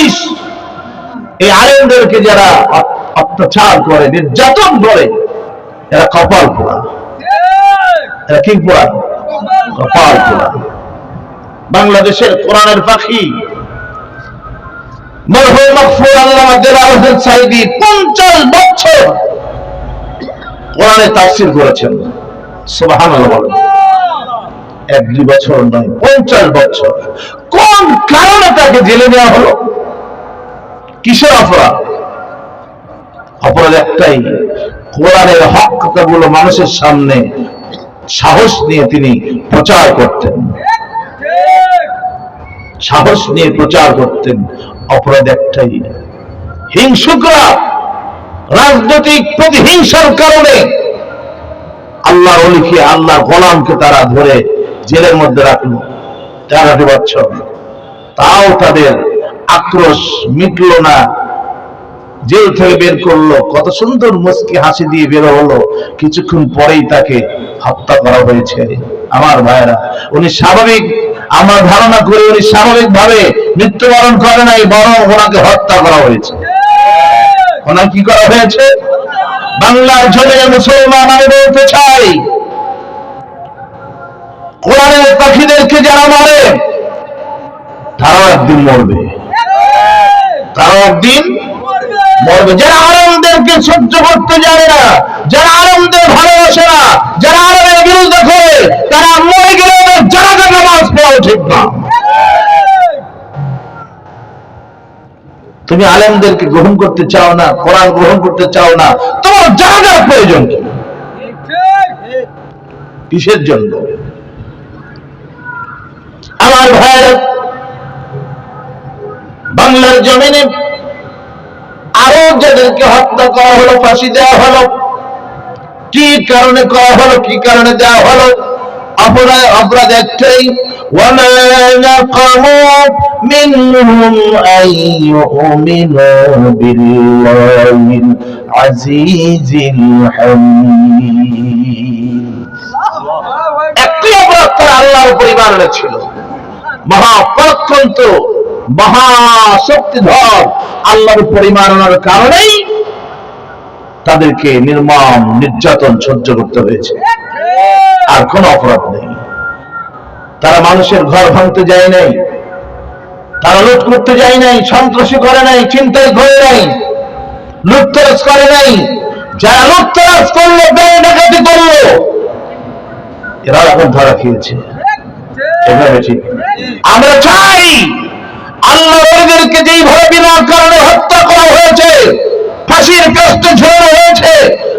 Police এই আলেমদেরকে যারা অত্যাচার করে, নির্যাতন করে, এরা কপাল পোড়া। এরা কি পোড়া? কপাল পোড়া। বাংলাদেশের কোরআনের পাখি মরহুম মাগফুর আল্লামা দেলাওয়ার হোসেন সাঈদী 50 বছর কোরআনে তাফসীর করেছেন। সুবহানাল্লাহ বলেন। 1-2 বছর নয়, 50 বছর। কোন কারণে তাকে জেলে নেওয়া হলো? কিসের অপরাধ? অপরাধ একটাই, কোরআনের হক কথাগুলো মানুষের সামনে সাহস নিয়ে তিনি প্রচার করতেন। সাহস নিয়ে প্রচার করতেন। অপরাধ একটাই, হিংসুকরা রাজনৈতিক প্রতিহিংসার কারণে আল্লাহর ওলিকে, আল্লাহর গোলামকে তারা ধরে জেলের মধ্যে রাখলো 13 বছর। তাও তাদের আক্রোশ মিটল না। জেল থেকে বের করলো, কত সুন্দর মুস্কি হাসি দিয়ে বের হলো। কিছুক্ষণ পরেই তাকে হত্যা করা হয়েছে। আমার ভাইরা, উনি স্বাভাবিক, আমার ধারণা করে উনি স্বাভাবিক ভাবে মৃত্যুবরণ করে নাই, বরং ওনাকে হত্যা করা হয়েছে। ওনাকে কি করা হয়েছে? বাংলার জমিনে মুসলমান আমি বলতে চাই, কোরআনের পাখিদেরকে যারা মারে তারাও একদিন মরবে, তারাও একদিন মরবে। যারা আলেমদেরকে সহ্য করতে জানে না, যারা আলেমদের ভালোবাসে না, যারা আলেমের বিরুদ্ধে করে, তারা মরে গেলে জানাজার নামাজ পড়া ঠিক না। তুমি আলেমদেরকে গ্রহণ করতে চাও না, কোরআন গ্রহণ করতে চাও না, তোমার জানাজার প্রয়োজন কি? কিসের জন্য? আমার ভাইয়েরা, বাংলার জমিনে আরো যাদেরকে হত্যা করা হলো, ফাঁসি দেওয়া হলো, কি কারণে করা হলো, কি কারণে দেওয়া হলো? অপরাধ একটাই, ওয়ামা নাকামু মিনহুম আন ইউমিনু বিল্লাহিল আজিজিল হামিদ। একটি অপরাধ তারা আল্লাহর উপর ঈমান এনেছিল। মহাপরাক্রান্ত, মহাশক্তিধর আল্লাহর উপর ঈমান আনার কারণেই তাদেরকে নির্মম নির্যাতন সহ্য করতে হয়েছে। আর কোন অপরাধ নেই। তারা মানুষের ঘর ভাঙতে যায় নাই, তারা লুট করতে যায় নাই, সন্ত্রাসী করে নাই, ছিনতাই করে নাই, লুটতরাজ করে নাই। যারা লুটতরাজ করলো, বেড়ে ডাকাতি করলো, এরা এখন ধরা খেয়েছে। এভাবে ঠিক আমরা চাই আল্লাহ ওদেরকে যেইভাবে বিনা কারণে হত্যা করা হয়েছে, ফাঁসির কাস্টে ঝোলানো হয়েছে,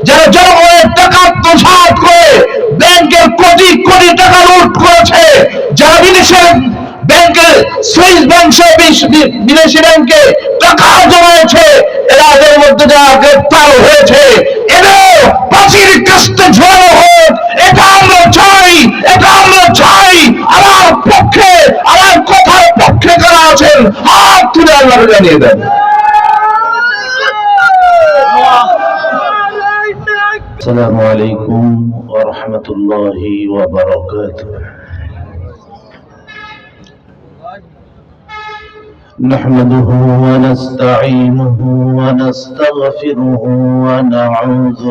যারা জনগণের টাকা আত্মসাৎ করে ব্যাংকের কোটি কোটি টাকা লুট করেছে, যারা বিদেশের ব্যাংকের সুইস ব্যাংক সহ বিদেশি ব্যাংকে টাকা জমায়েছে, এদের মধ্যে যারা গ্রেফতার হয়েছে, এদের ফাঁসির কাস্টে ঝোলানো হোক। এটা আমরা চাই, এটা আমরা চাই। আমার পক্ষে, আমার কথার পক্ষে কারা আছেন হাত তুলে আল্লাহকে জানিয়ে দেন। السلام عليكم ورحمة الله وبركاته. نحمده ونستعينه ونستغفره ونعوذ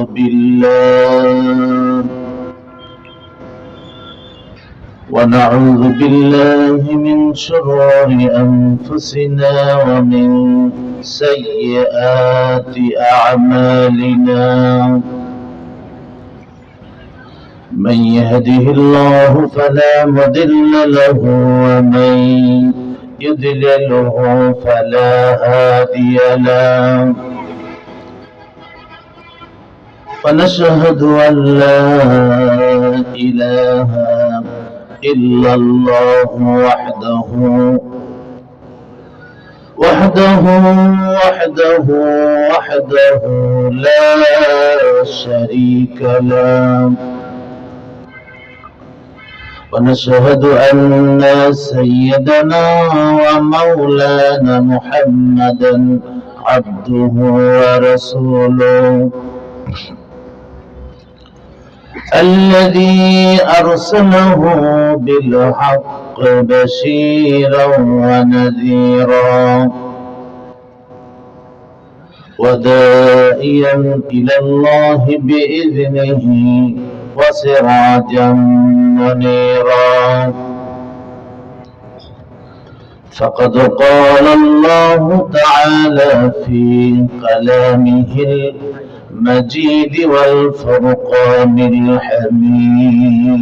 بالله من شرور أنفسنا ومن سيئات أعمالنا. من يهده الله فلا مضل له ومن يضلله فلا هادي له. ونشهد أن لا إله إلا الله وحده لا شريك له. ونشهد أن سيدنا ومولانا محمدا عبده ورسوله الذي أرسله بالحق بشيرا ونذيرا وداعيا إلى الله بإذنه وسراجا منيرا. فقد قال الله تعالى في كلامه المجيد والفرقان الحميد: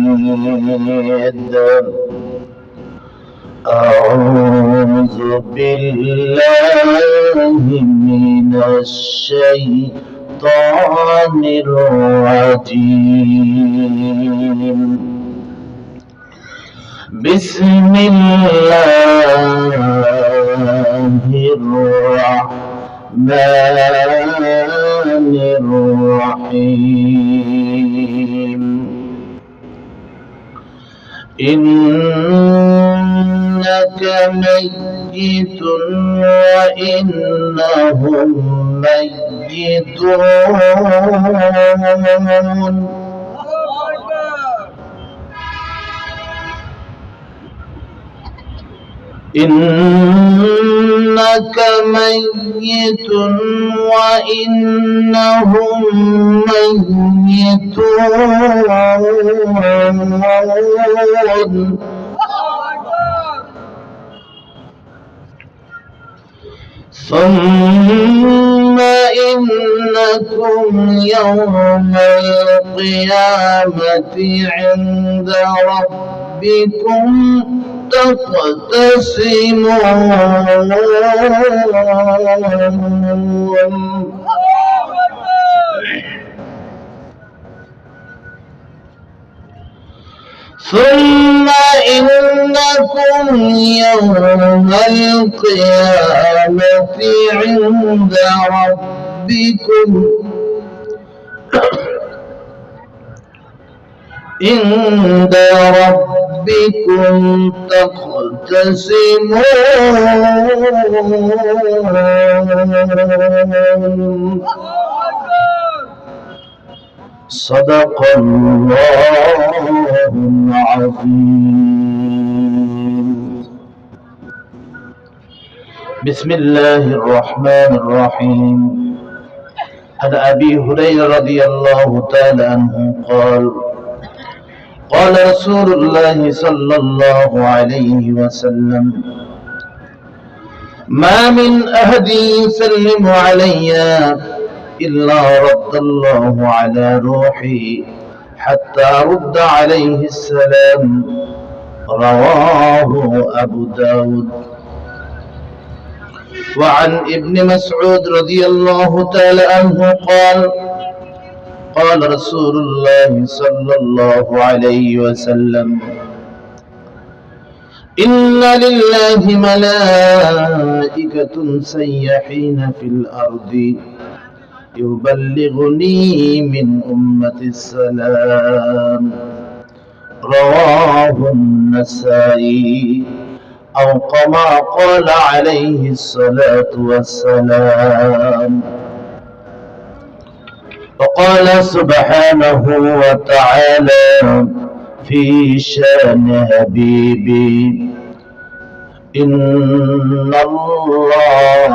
أعوذ بالله من الشيطان الرجيم. بسم الله الرحمن الرحيم. إنك ميت وإنهم ميتون. إنك ميت وإنهم ميتون. ثم إنكم يوم القيامة عند ربكم تختصمون. ثم إنكم يوم القيامة عند ربكم تختصمون. صدق الله العظيم. بسم الله الرحمن الرحيم. عن أبي هريرة رضي الله تعالى عنه قال: قال رسول الله صلى الله عليه وسلم: ما من أحد يسلم علي إلا رد الله على روحي حتى رد عليه السلام. رواه أبو داود. وعن ابن مسعود رضي الله تعالى عنه قال: قال رسول الله صلى الله عليه وسلم: إن لله ملائكة سيحين في الأرض يبلغني من أمتي السلام. رواه النسائي أو كما قال عليه الصلاة والسلام. وقال سبحانه وتعالى في شأن حبيبي: إن الله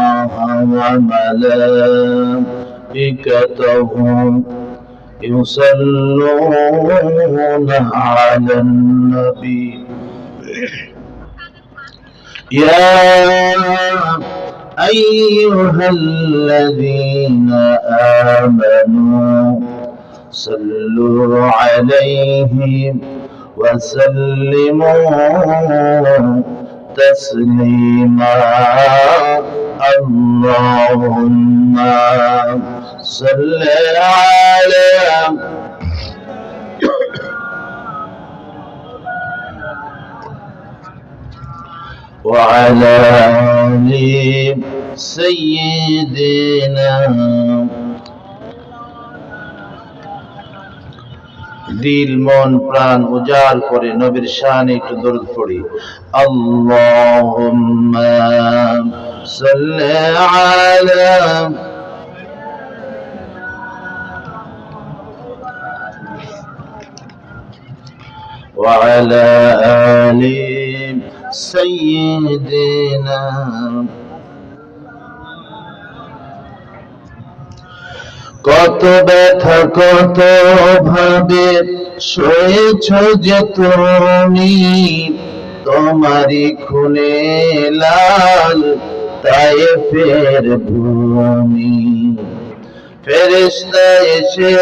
وملائكته يصلون على النبي يا أيها الذين آمنوا صلوا عليه وسلموا تسليما. اللهم صل على وعلى آل سيدنا। দিল মন প্রাণ উজাড় করে নবীর শানে একটু দরুদ পড়ি। আল্লাহুম্মা সাল্লি আলা ওয়া আলা আলি সাইয়্যিদিনা। কত ব্যথা কত ভাবে সয়েছ যে তুমি, তোমারই খুনে লাল তায়েফের ভূমি। ফেরেশতা এসে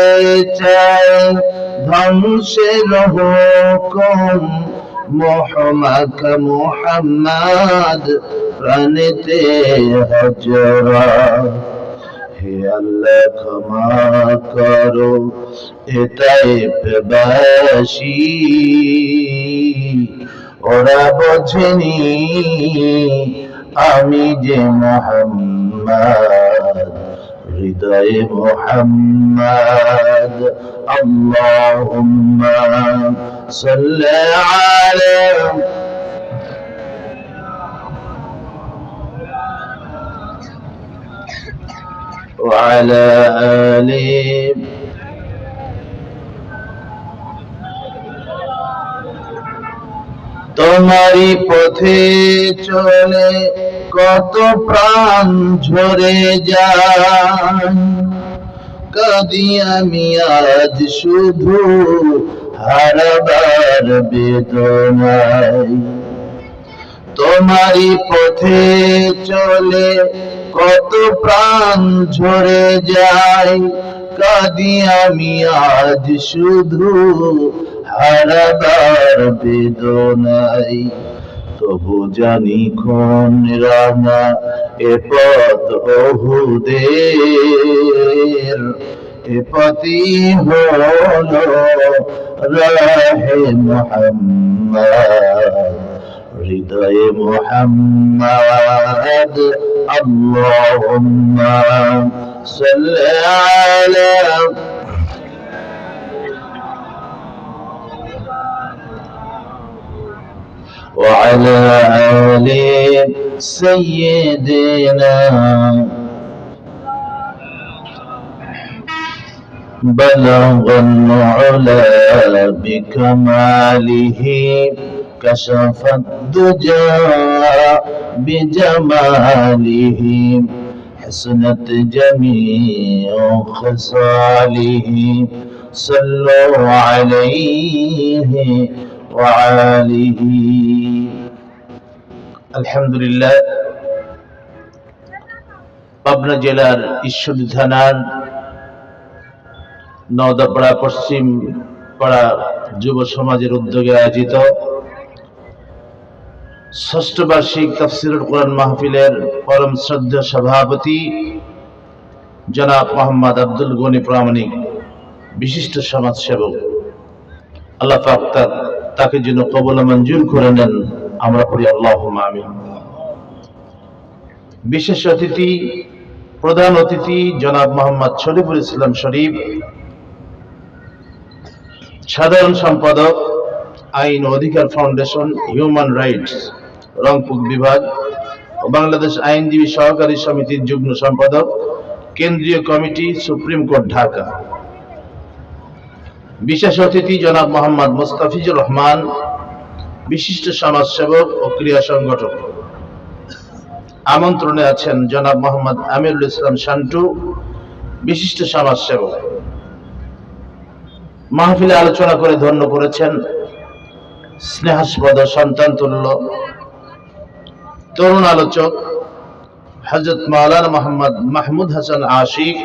চায় ধ্বংসের হুকুম, মোহাম্মদ মুহাম্মদ প্রাণেতে হজরা। হে আল্লাহ ক্ষমা করো এ তায়েফবাসী, ওরা বোঝেনি আমি যে মুহাম্মদ, হৃদয়ে মুহাম্মদ। আল্লাহুম্মা সাল্লি আলা وعلى آله তোমারই পথে চলে কত প্রাণ ঝরে যায়, কাঁদি আমি আজ শুধু হারাবার বেদনায়। তোমারই পথে চলে কত প্রাণ ঝরে যায়, কাঁদি আমি আজ শুধু হারাবার বেদনায়। তবু জানি কোন রাঙা এ পথ ওহুদের, এ পথই হলো রাহে মুহাম্মদ, হৃদয়ে মুহাম্মদ। আল্লাহুম্মা সাল্লি আলা وعلى آل سيدنا بلغ العلا بكماله، كشف الدجى بجماله، حسنت جميع خصاله، صلوا عليه وآله। আলহামদুলিল্লাহ, পাবনা জেলার ঈশ্বরদী থানার নওদাপাড়া পশ্চিম পাড়া যুব সমাজের উদ্যোগে আয়োজিত ষষ্ঠ বার্ষিক তাফসীরুল কোরআন মাহফিলের পরম শ্রদ্ধেয় সভাপতি জনাব মোহাম্মদ আব্দুল গনি প্রামাণিক, বিশিষ্ট সমাজসেবক, আল্লাহ পাক তাকে যেন কবুল মঞ্জুর করে নেন, আমরা পড়ি আল্লাহুম্মা আমিন। বিশেষ অতিথি, প্রধান অতিথি জনাব মোহাম্মদ শরীফুল ইসলাম শরীফ, সাধারণ সম্পাদক আইন ও অধিকার ফাউন্ডেশন হিউম্যান রাইটস রংপুর বিভাগ ও বাংলাদেশ আইনজীবী সহকারী সমিতির যুগ্ম সম্পাদক, কেন্দ্রীয় কমিটি, সুপ্রিম কোর্ট, ঢাকা। বিশেষ অতিথি জনাব মোহাম্মদ মুস্তাফিজুর রহমান, বিশিষ্ট সমাজসেবক ও ক্রীড়া সংগঠক। আমন্ত্রণে আছেন জনাব মোহাম্মদ আমিরুল ইসলাম শান্টু, বিশিষ্ট সমাজসেবক। মাহফিলে আলোচনা করে ধন্য করেছেন স্নেহাস্পদ সন্তানতুল্য তরুণ আলোচক হযরত মাওলানা মোহাম্মদ মাহমুদ হাসান আশিক।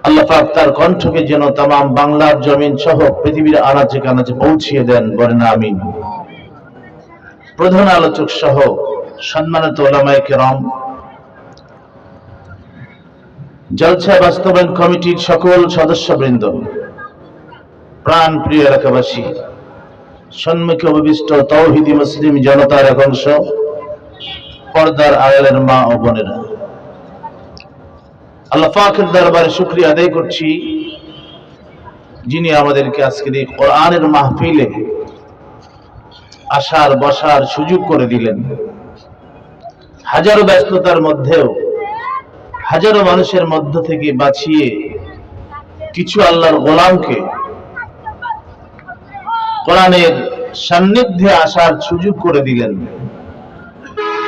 আল্লাহ পাক তার কণ্ঠকে যেন তামাম বাংলার জমিন সহ পৃথিবীর আনাচে কানাচে পৌঁছিয়ে দেন, বলেন আমিন। প্রধান আলোচক সহ সম্মানিত উলামায়ে কেরাম, জলসা বাস্তবায়ন কমিটির সকল সদস্যবৃন্দ, প্রাণ প্রিয় এলাকাবাসী, সম্মুখে উপবিষ্ট তাওহীদি মুসলিম জনতার এক অংশ, পর্দার আড়ালের মা ও বোনেরা, আল্লাহ পাকের দরবারে শুকরিয়া আদায় করছি, যিনি আমাদেরকে আজকের এই কোরআনের মাহফিলে আসার বসার সুযোগ করে দিলেন। হাজারো ব্যস্ততার মধ্যেও, হাজারো মানুষের মধ্য থেকে বাছিয়ে কিছু আল্লাহর গোলামকে কোরআনের সান্নিধ্যে আসার সুযোগ করে দিলেন।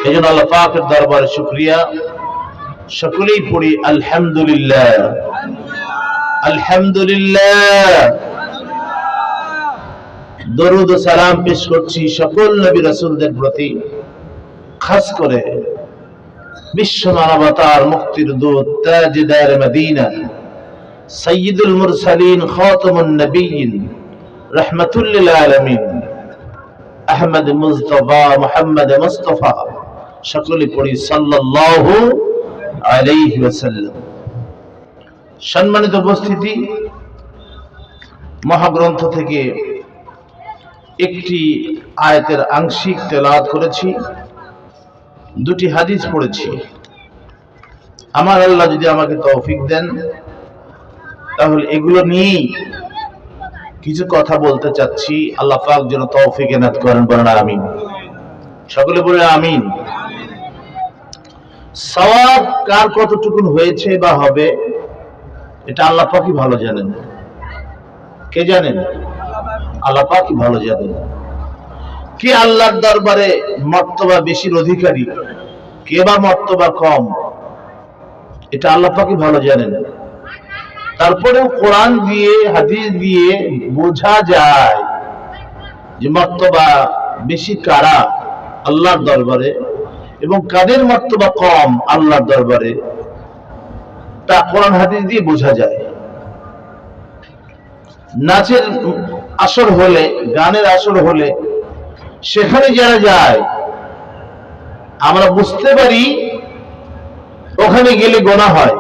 এই জন্য আল্লাহ পাকের দরবারে শুকরিয়া। সকলেই পড়ি আলহামদুলিল্লাহ। আলহামদুলিল্লাহ। দরুদ ও সালাম পেশ করছি সকল নবী রাসূলদের প্রতি, খাস করে বিশ্ব মানবতার মুক্তির দূত তাজদার মদিনা সাইয়্যিদুল মুরসালিন খাতামুন নবিয়্যিন রাহমাতুল লিল আলামিন আহমদ মুস্তাফা মুহাম্মদ মুস্তাফা, সকলে পড়ি সাল্লাল্লাহু আলাইহি ওয়াসাল্লাম। সম্মানিত উপস্থিতি, মহাগ্রন্থ থেকে একটি আয়াতের আংশিক তেলাওয়াত করেছি, দুটি হাদিস পড়েছি। আমার আল্লাহ যদি আমাকে তৌফিক দেন তাহলে এগুলো নিয়েই কিছু কথা বলতে চাচ্ছি। আল্লাহ পাক যেন তৌফিক এনায়েত করেন, বলেন আমিন। সকলে বলে আমিন। সওয়াব কার কতটুকু হয়েছে বা হবে এটা আল্লাহ পাকই ভালো জানেন। কে জানেন? আল্লাহ পাকই ভালো জানেন। কে আল্লাহর দরবারে মর্তবা বেশির অধিকারী, কে বা মর্তবা কম, এটা আল্লাহ পাকই ভালো জানেন। তারপরেও কোরআন দিয়ে হাদিস দিয়ে বোঝা যায় যে মর্তবা বেশি কারা আল্লাহর দরবারে এবং কাদের মর্তবা কম আল্লাহর দরবারে, তা কোরআন হাদিস দিয়ে বোঝা যায়। নাচের আসর হলে, গানের আসর হলে সেখানে যারা যায় আমরা বুঝতে পারি ওখানে গেলে গোনাহ হয়।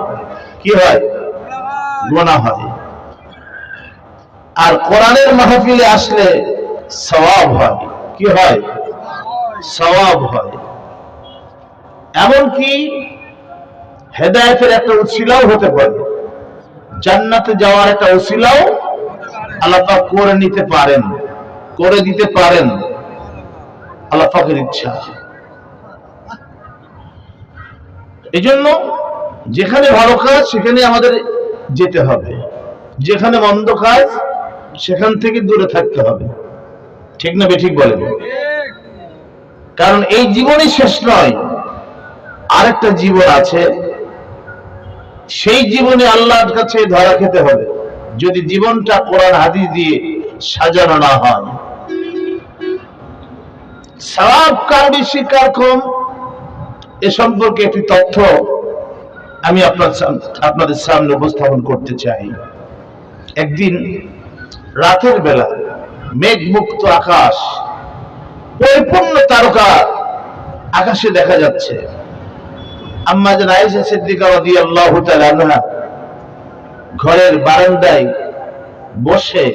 কি হয়? গোনাহ হয়। আর কোরআনের মাহফিলে আসলে সওয়াব হয়। কি হয়? সওয়াব হয়। এমনকি হেদায়েতের একটা উসিলাও হতে পারে, জান্নাতে যাওয়ার একটা উসিলাও আল্লাহ পাক করে নিতে পারেন, করে দিতে পারেন, আল্লাহ পাকের ইচ্ছা। এজন্য যেখানে ভালো কাজ সেখানে আমাদের যেতে হবে, যেখানে মন্দ কাজ সেখান থেকে দূরে থাকতে হবে। ঠিক না বেঠিক বলেন? কারণ এই জীবনই শেষ নয়, আরেকটা জীবন আছে। সেই জীবনে আল্লাহর কাছে ধরা খেতে হবে যদি জীবনটা কোরআন হাদিস দিয়ে সাজানো না হয়। সওয়াব কার বেশি কার কম এ সম্পর্কে একটি তথ্য আমি আপনাদের সামনে উপস্থাপন করতে চাই। একদিন রাতের বেলা মেঘমুক্ত আকাশ, পরিপূর্ণ তারকা আকাশে দেখা যাচ্ছে। আম্মা জান আয়েশা সিদ্দিকা রাদিয়াল্লাহু তাআলা আনহা ঘরের বারান্দায় বসে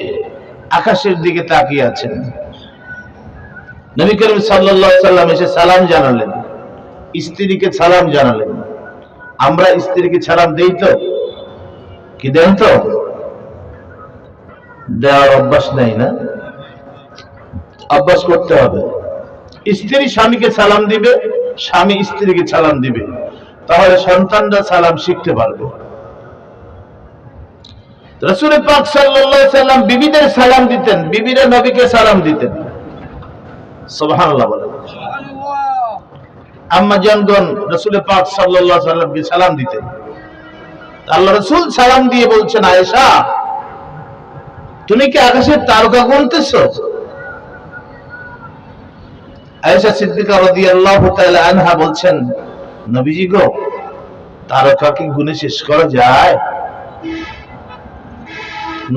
আকাশের দিকে তাকিয়ে আছেন। নবী করিম সাল্লাল্লাহু আলাইহি সাল্লাম এসে সালাম জানালেন, স্ত্রীকে সালাম জানালেন। আমরা স্ত্রীকে সালাম দেই তো? কি দেন তো? দেওয়ার অভ্যাস নেই না? অভ্যাস করতে হবে। স্ত্রী স্বামীকে সালাম দিবে, স্বামী স্ত্রীকে সালাম দিবে, তাহলে সন্তানরা সালাম শিখতে পারবে। রাসূল পাক সাল্লাল্লাহু আলাইহি সাল্লাম বিবিদের সালাম দিতেন, বিবিরা নবীকে সালাম দিতেন। সুবহানাল্লাহ বলেন। আম্মা জানগণ রাসূল পাক সাল্লাল্লাহু আলাইহি সাল্লামকে সালাম দিতেন। আল্লাহ রাসূল সালাম দিয়ে বলছেন, আয়েশা তুমি কি আকাশের তারকা গুনতেছো? আয়েশা সিদ্দিকা রাদিয়াল্লাহু তাআলা আনহা বলছেন, নবীজি গো, তারকা কি গুনে শেষ করা যায়?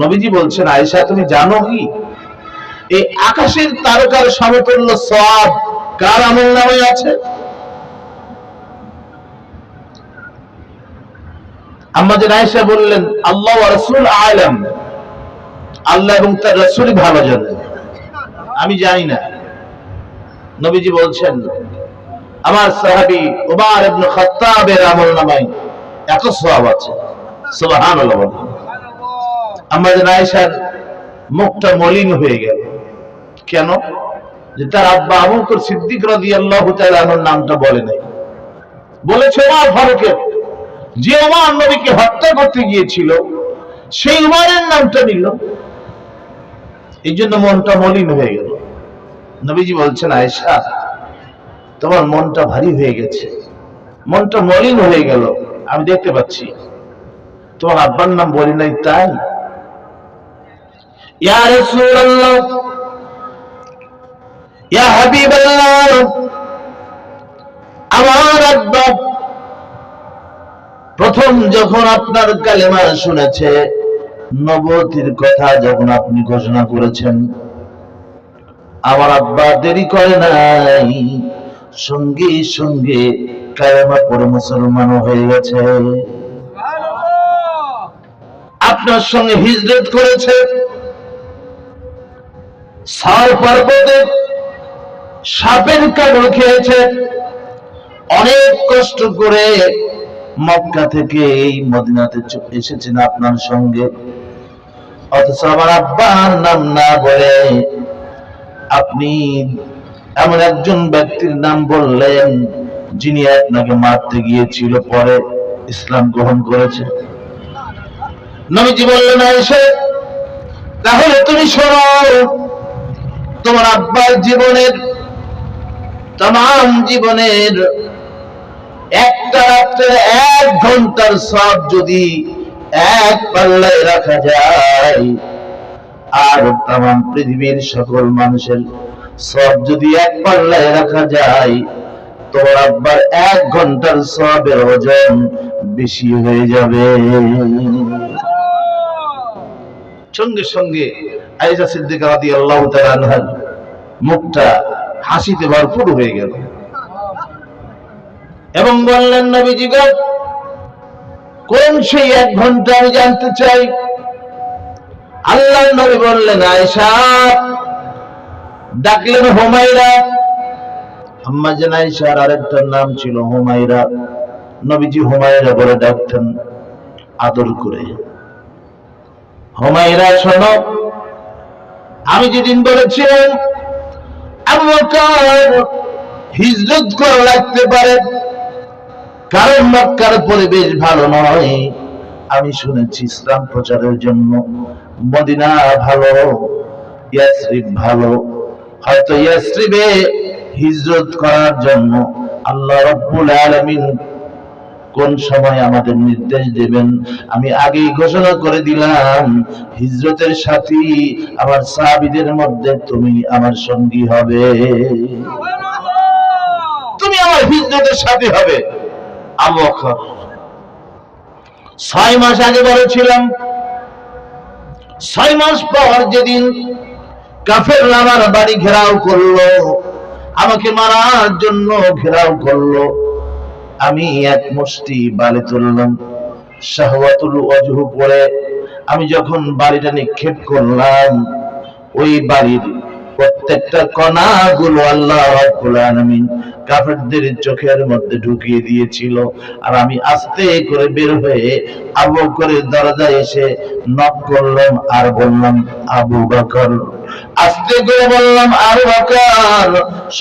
নবীজি বলছেন, আয়েশা তুমি জানো কি এই আকাশের তারকার সমতুল্য সওয়াব কার আমলনামায় আছে? আম্মা জান আয়েশা বললেন, আল্লাহ ওয়া রাসূল আ'লাম, আল্লাহ এবং তার রাসূলই ভালো জানেন, আমি জানি না। নবীজি বলছেন, আমার সাহাবী উমর ইবনে খাত্তাবের আমলনামায় এত সওয়াব আছে। সুবহানাল্লাহ। আম্মা জান আয়েশার মুখটা মলিন হয়ে গেল। কেন? যে তার আব্বা আবু বকর সিদ্দিক রাদিয়াল্লাহু তাআলা আনহুর নামটা বলে নাই। বলেছে ওমর ফারুকের, যে ওমর নবীকে হত্যা করতে গিয়েছিল সেই উমরের নামটা নিল। এই জন্য মনটা মলিন হয়ে গেল। নবীজি বলছেন, আয়েশা তোমার মনটা ভারী হয়ে গেছে, মনটা মলিন হয়ে গেল, আমি দেখতে পাচ্ছি। তোমার আব্বার নাম বলি নাই তাই? ইয়া রাসূলুল্লাহ, ইয়া হাবিবাল্লাহ, আমার আব্বা প্রথম যখন আপনার কালেমা শুনেছে, নবুয়তের কথা যখন আপনি ঘোষণা করেছেন, আমার আব্বা দেরি করে নাই, সঙ্গে সঙ্গে কালেমা পড়ে মুসলমান হয়ে গেছে। আপনার সঙ্গে হিজরত করেছে, সার পর্বতে সাপের কামড় খেয়েছে, অনেক কষ্ট করে মক্কা থেকে এই মদিনাতে এসেছেন আপনার সঙ্গে। অথচ আমার আব্বার নাম না বলে আপনি এমন একজন ব্যক্তির নাম বললেন যিনি আপনাকে মারতে গিয়েছিল, পরে ইসলাম গ্রহণ করেছে। নবীজি বললেন, আয়েশা তাহলে তুমি শোনো, তোমার আব্বার জীবনের तमाम জীবনের একটা রাত্রে 1 ঘন্টার সওয়াব যদি এক পাল্লায় রাখা যায়, আর तमाम পৃথিবীর সকল মানুষের সওয়াব যদি এক পাল্লায় রাখা যায়, তোমার আব্বার 1 ঘন্টার সওয়াবের ওজন বেশি হয়ে যাবে। সঙ্গে সঙ্গে আয়েশা সিদ্দিকা রাদিয়াল্লাহু তাআলা আনহা মুখটা হাসিতে ভরপুর হয়ে গেল এবং বললেন, নবীজি গো, কোন সেই 1 ঘন্টা আমি জানতে চাই। আল্লাহর নবী বললেন, আয়েশা, ডাকলেন হুমায়রা। আম্মা জান আয়েশার আরেকটা নাম ছিল হুমায়রা। নবীজি হুমায়রা বলে ডাকতেন আদর করে। হুমায়রা শোনো, আমি যেদিন বলেছিলাম আবু বকর হিজরত করা লাগতে পারে কারণ মক্কার পরিবেশ ভালো নয়, আমি শুনেছি ইসলাম প্রচারের জন্য মদিনা ভালো, ইয়াসরিব ভালো, হয়তো ইয়াসরিবে হিজরত করার জন্য আল্লাহ রাব্বুল আলামিন কোন সময় আমাদের নির্দেশ দেবেন আমি আগেই ঘোষণা করে দিলাম, হিজরতের সাথী আমার সাহাবীদের মধ্যে তুমি আমার সঙ্গী হবে, তুমি আমার হিজরতের সাথী হবে। আবু বকর 6 মাস আগে বলেছিলাম, 6 মাস পর যেদিন কাফেররা আমার বাড়ি ঘেরাও করলো, আমাকে মারার জন্য ঘেরাও করলো, আমি এক মুষ্টি বালি তুললাম, শাহওয়াতুল ওয়াজহ পরে আমি যখন বাড়িটা নিক্ষেপ করলাম, ওই বাড়ির প্রত্যেকটা কণাগুলো আল্লাহ রাব্বুল আলামিন কাফেরদের চোখের মধ্যে ঢুকিয়ে দিয়েছিল। আর আমি আস্তে করে বের হয়ে আবু বকরের দরজায় এসে নক করলাম আর বললাম, আবু বকর। আস্তে করে বললাম, আবু বকর।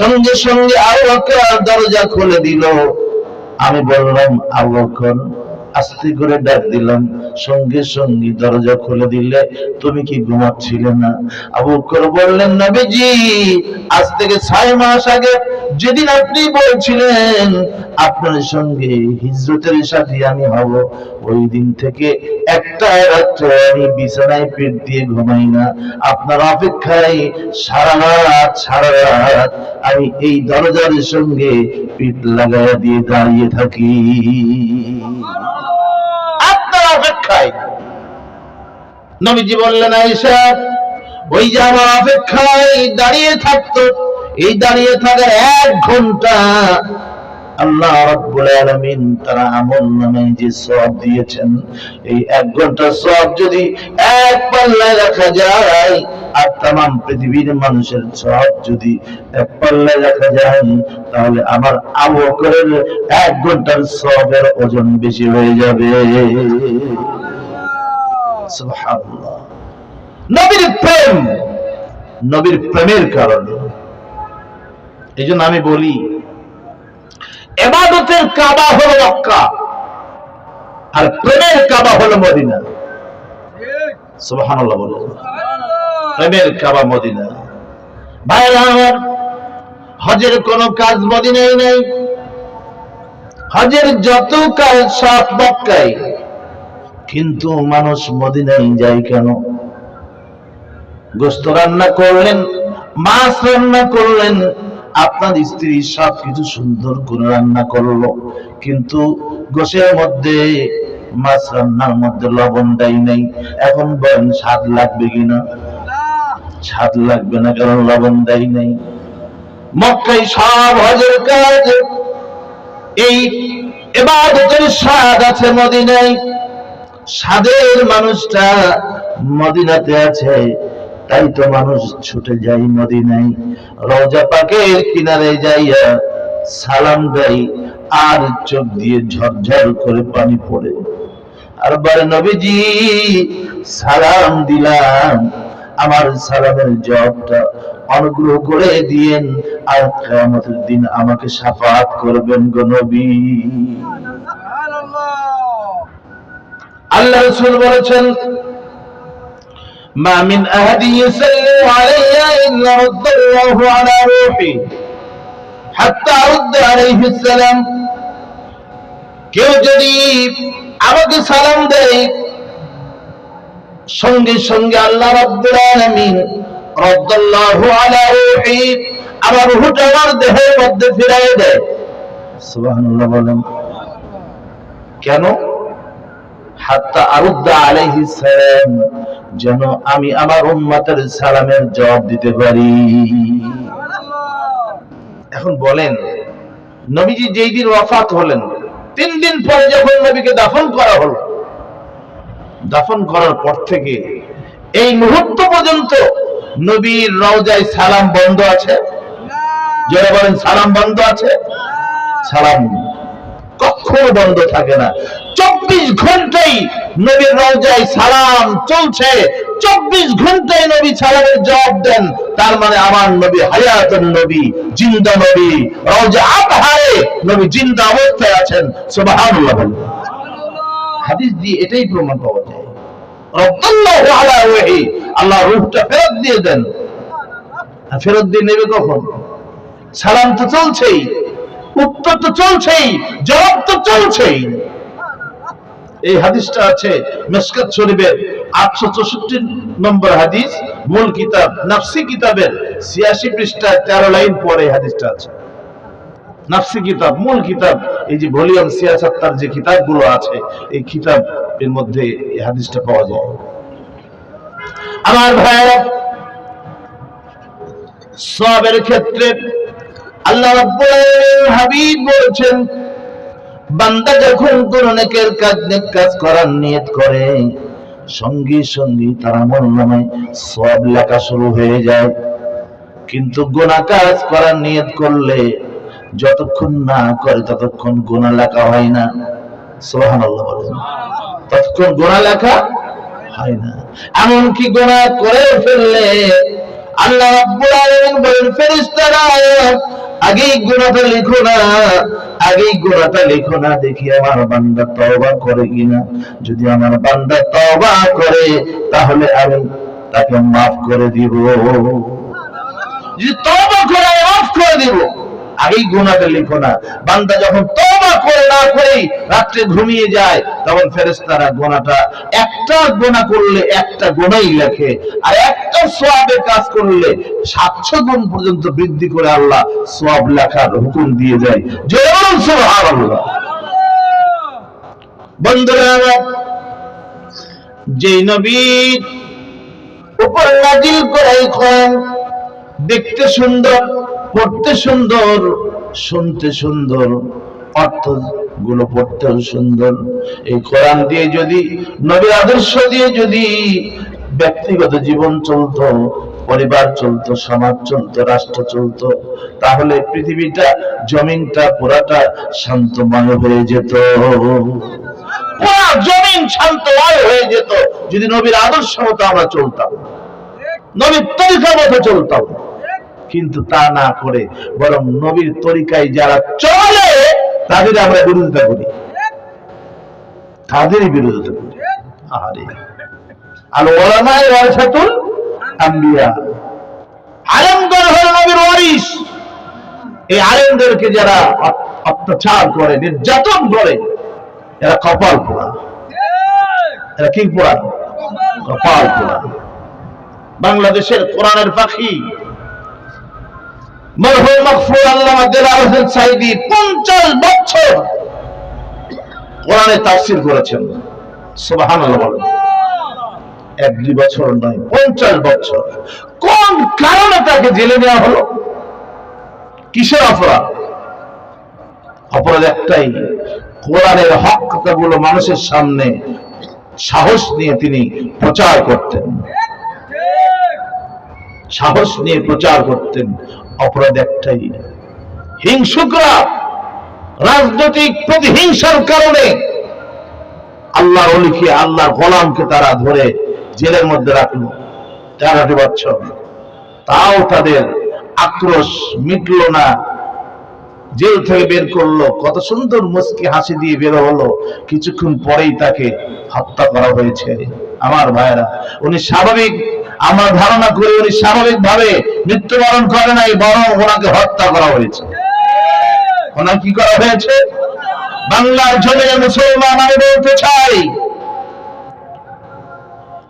সঙ্গে সঙ্গে আবু বকর দরজা খুলে দিল। আমি বললাম, আবু বকর। আস্তে করে ডাক দিলাম, সঙ্গে সঙ্গে দরজা খুলে দিলে, তুমি কি ঘুমাচ্ছিলে না? আবু বকর বললেন, নবীজি, আজ থেকে 6 মাস আগে যেদিন আপনি বলছিলেন আপনার সঙ্গে হিজরতের সাথী আমি হব, ওই দিন থেকে একটা রাত্রে আমি বিছানায় পেট দিয়ে ঘুমাই না, আপনার অপেক্ষায় সারা রাত আমি এই দরজার সঙ্গে পিঠ লাগাইয়া দিয়ে দাঁড়িয়ে থাকি, আপনার অপেক্ষায়। নবীজি বললেন, আয়েশা, ওই যে আমার অপেক্ষায় দাঁড়িয়ে থাকতো, এই দাঁড়িয়ে থাকার 1 ঘন্টা আল্লাহ রাব্বুল আলামিন তার আমলনামায় যে সওয়াব দিয়েছেন, এই 1 ঘন্টা সওয়াব যদি এক পাল্লায় রাখা যায়, আর तमाम পৃথিবীর মানুষের সওয়াব যদি এক পাল্লায় রাখা যায়, তাহলে আমার আবু বকরের 1 ঘন্টার সওয়াবের ওজন বেশি হয়ে যাবে। সুবহানাল্লাহ। নবীর প্রেম, নবীর প্রেমের কারণে। এইজন্য আমি বলি, ইবাদতের কাবা হলো মক্কা আর প্রেমের কাবা হলো মদিনা। সুবহানাল্লাহ বলে, প্রেমের কাবা মদিনা। ভাইরা আমার, হজের কোনো কাজ মদিনায় নাই, হজের যত কাজ সব মক্কায়। কিন্তু মানুষ মদিনায় যায় কেন? গোশত রান্না করলেন, মাছ রান্না করলেন, আপনার স্ত্রী সবকিছু সুন্দর করে রান্না করলো, কিন্তু গোশের মধ্যে, মাছ রান্নার মধ্যে লবণ দেয় নাই। এখন বলেন স্বাদ লাগবে কিনা? স্বাদ লাগবে না, কারণ লবণ দেয় নাই। মক্কায় সব হজের কাজ, এই ইবাদতের স্বাদ আছে মদিনায়। স্বাদের মানুষটা মদিনাতে আছে, তাই তো মানুষ ছুটে যায় মদিনায়। রওজা পাকের কিনারে যাইয়া সালাম দেয়, আর চোখ দিয়ে ঝরঝর করে পানি পড়ে, আর বলে নবীজি সালাম দিলাম, আমার সালামের জবাবটা অনুগ্রহ করে দিয়েন, আর কিয়ামতের দিন আমাকে শাফাআত করবেন গো নবী। আল্লাহ রাসূল বলেছেন, মা মিন আহাদিন ইউসাল্লিমু আলাইয়া ইল্লা রাদ্দাল্লাহু আলা রূহি হাত্তা আরুদ্দা আলাইহিস সালাম। কেউ যদি আমাকে সালাম দেয়, সঙ্গে সঙ্গে আল্লাহ রাব্বুল আলামিন রাদ্দাল্লাহু আলা রূহি, আমার রূহটা আমার দেহের মধ্যে ফিরিয়ে দেয়। সুবহানাল্লাহ বলেন। কেন? হাত্তা আরুদ্দা আলাইহিস সালাম, যেন আমি আমার উম্মতের সালামের জবাব দিতে পারি। এখন বলেন, নবীজি যেই দিন ওয়াফাত হলেন, 3 দিন পরে যখন নবীকে দাফন করা হলো, দাফন করার পর থেকে এই মুহূর্ত পর্যন্ত নবীর রওজায় সালাম বন্ধ আছে? যারা বলেন সালাম বন্ধ আছে? সালাম কখনো বন্ধ থাকে না। 24 ঘন্টাই নবীর রওজায় সালাম চলছে, 24 ঘন্টায় নবী সালামের জবাব দেন। তার মানে আমার নবী হায়াতুন নবী, জিন্দা নবী, রওজা আবহারে নবী জিন্দা অবস্থায় আছেন। সুবহানাল্লাহ। হাদিস দিয়ে এটাই প্রমাণ পাওয়া যায়। রাদ্দাল্লাহু আলা রূহি, আল্লাহ রূহটা ফেরত দিয়ে দেন। ফেরত দিয়ে নেবে কখন? সালাম তো চলছেই, উত্তর তো চলছেই, জবাব তো চলছেই। এই হাদিসটা আছে মিশকাত শরীফের 864 নম্বর হাদিস, মূল কিতাব নাফসি কিতাবের 86 পৃষ্ঠা 13 লাইন পরে হাদিসটা আছে। নাফসি কিতাব, মূল কিতাব, এই যে ভলিউম 76 যে কিতাবগুলো আছে, এই কিতাবের মধ্যে এই হাদিসটা পাওয়া যায়। আমার ভাইরা, সওয়াবের ক্ষেত্রে আল্লাহ রাব্বুল আলামিন হাবিব বলেছেন, বান্দা যখন কোন নেকের কাজ, নেক কাজ করার নিয়ত করে, সঙ্গে সঙ্গে তার আমলনামায় সওয়াব লেখা শুরু হয়ে যায়। কিন্তু গুনাহ কাজ করার নিয়ত করলে যতক্ষণ না করে ততক্ষণ গুনাহ লেখা হয় না। সুবহানাল্লাহ বলেন। ততক্ষণ গুনাহ লেখা হয় না। এমনকি গুনাহ করে ফেললে আল্লাহ রাব্বুল আলামিন বলেন, ফেরেশতারা আগেই গুনাহটা লিখো না, আগেই গুনাহটা লিখো না, দেখি আমার বান্দা তওবা করে কিনা। যদি আমার বান্দা তওবা করে তাহলে আমি তাকে মাফ করে দিব। যদি তওবা করে মাফ করে দিব, আগেই গুনাহটা লিখো না। বান্দা যখন তওবা করে না করে রাতে ঘুমিয়ে যায়, তখন ফেরেশতারা গুনাহটা, একটা গুনাহ করলে একটা গুনাহই লেখে, আর একটা সওয়াবের কাজ করলে 700 গুণ পর্যন্ত বৃদ্ধি করে আল্লাহ সওয়াব লেখার হুকুম দিয়ে যায়। জয় বলুন সুবহানাল্লাহ। বন্ধুরা, যে নবীর উপর নাজিল করা কোরআন দেখতে সুন্দর, পড়তে সুন্দর, শুনতে সুন্দর, অর্থ গুলো পড়তেও সুন্দর, এই কোরআন দিয়ে যদি, নবীর আদর্শ দিয়ে যদি ব্যক্তিগত জীবন চলতো, পরিবার চলতো, সমাজ চলতো, রাষ্ট্র চলতো, তাহলে পৃথিবীটা, জমিনটা পুরাটা শান্তময় হয়ে যেত। পুরা জমিন শান্তময় হয়ে যেত যদি নবীর আদর্শ মতো আমরা চলতাম, নবীর তরিকা মতো চলতাম। কিন্তু তা না করে বরং নবীর তরিকায় যারা চলে তাদের আমরা বিরোধিতা করি, তাদেরই বিরোধিতা করি। আরে আল উলামা ওয়ারাসাতুল আম্বিয়া, আলেমগণ হলো নবীর ওয়ারিস। এই আলেমদেরকে যারা অত্যাচার করে, নির্যাতন করে, এরা কপাল পোড়া। এটা কি কোরআন? কপাল কোরআন। বাংলাদেশের কোরআনের পাখি মরহুম মাগফুর আল্লামা দেলাওয়ার হোসেন সাঈদী 50 বছর কোরআনে তাফসীর করেছেন। সুবহানাল্লাহ বলেন। 1-2 বছর নয়, 50 বছর। কোন কারণে তাকে জেলে নেওয়া হলো? কিসের অপরাধ? অপরাধ একটাই, কোরআনের হক কথাগুলো মানুষের সামনে সাহস নিয়ে তিনি প্রচার করতেন। সাহস নিয়ে প্রচার করতেন। অপরাধ একটাই, হিংসুকরা রাজনৈতিক প্রতিহিংসার কারণে আল্লাহর ওলিকে, আল্লাহর গোলামকে তারা ধরে জেলের মধ্যে রাখলো 13 বছর। তাও তাদের আক্রোশ মিটল না, জেল থেকে বের করলো। কত সুন্দর মুস্কি হাসি দিয়ে বের হলো, কিছুক্ষণ পরেই তাকে হত্যা করা হয়েছে। আমার ভাইরা, উনি স্বাভাবিক, আমার ধারণা করে উনি স্বাভাবিক ভাবে মৃত্যুবরণ করে নাই, বরং ওনাকে হত্যা করা হয়েছে। ওনাকে কি করা হয়েছে? বাংলার জমিনে মুসলমান আমি বলতে চাই,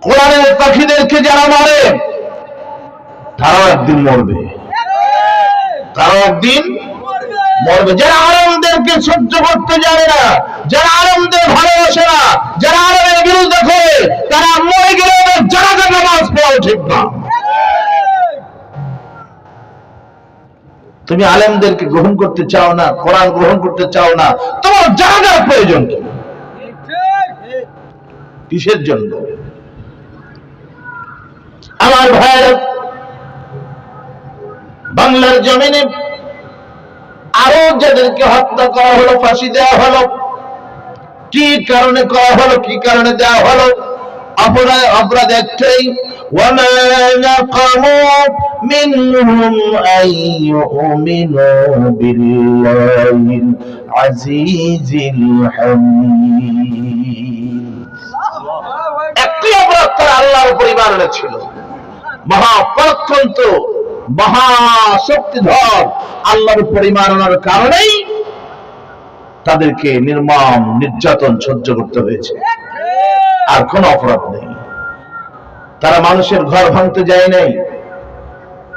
কোরআনের পাখিদেরকে যারা মারে তারাও একদিন মরবে, তারাও একদিন মরবে। যারা আলেমদেরকে সহ্য করতে জানে না, যারা আলেমদের ভালোবাসে না, যারা আলেমের বিরুদ্ধে করে, তারা মরে গেলে জানাজা নামাজ পড়াও ঠিক না। তুমি আলেমদেরকে গ্রহণ করতে চাও না, কোরআন গ্রহণ করতে চাও না, তোমার জানাজার প্রয়োজন কি? কিসের জন্য? আমার ভাইয়েরা, বাংলার জমিনে আরো যাদেরকে হত্যা করা হলো, ফাঁসি দেওয়া হলো, কি কারণে করা হলো, কি কারণে দেওয়া হলো? অপরাধ একটাই, ওয়ামা নাকামু মিনহুম আন ইউমিনু বিল্লাহিল আজিজিল হামিদ। একটি অপরাধ তারা আল্লাহর উপর ঈমান এনেছিল। মহাপরাক্রান্ত, মহাশক্তিধর আল্লাহর উপর ঈমান আনার কারণেই তাদেরকে নির্মম নির্যাতন সহ্য করতে হয়েছে। আর কোন অপরাধ নেই। তারা মানুষের ঘর ভাঙতে যায় নাই,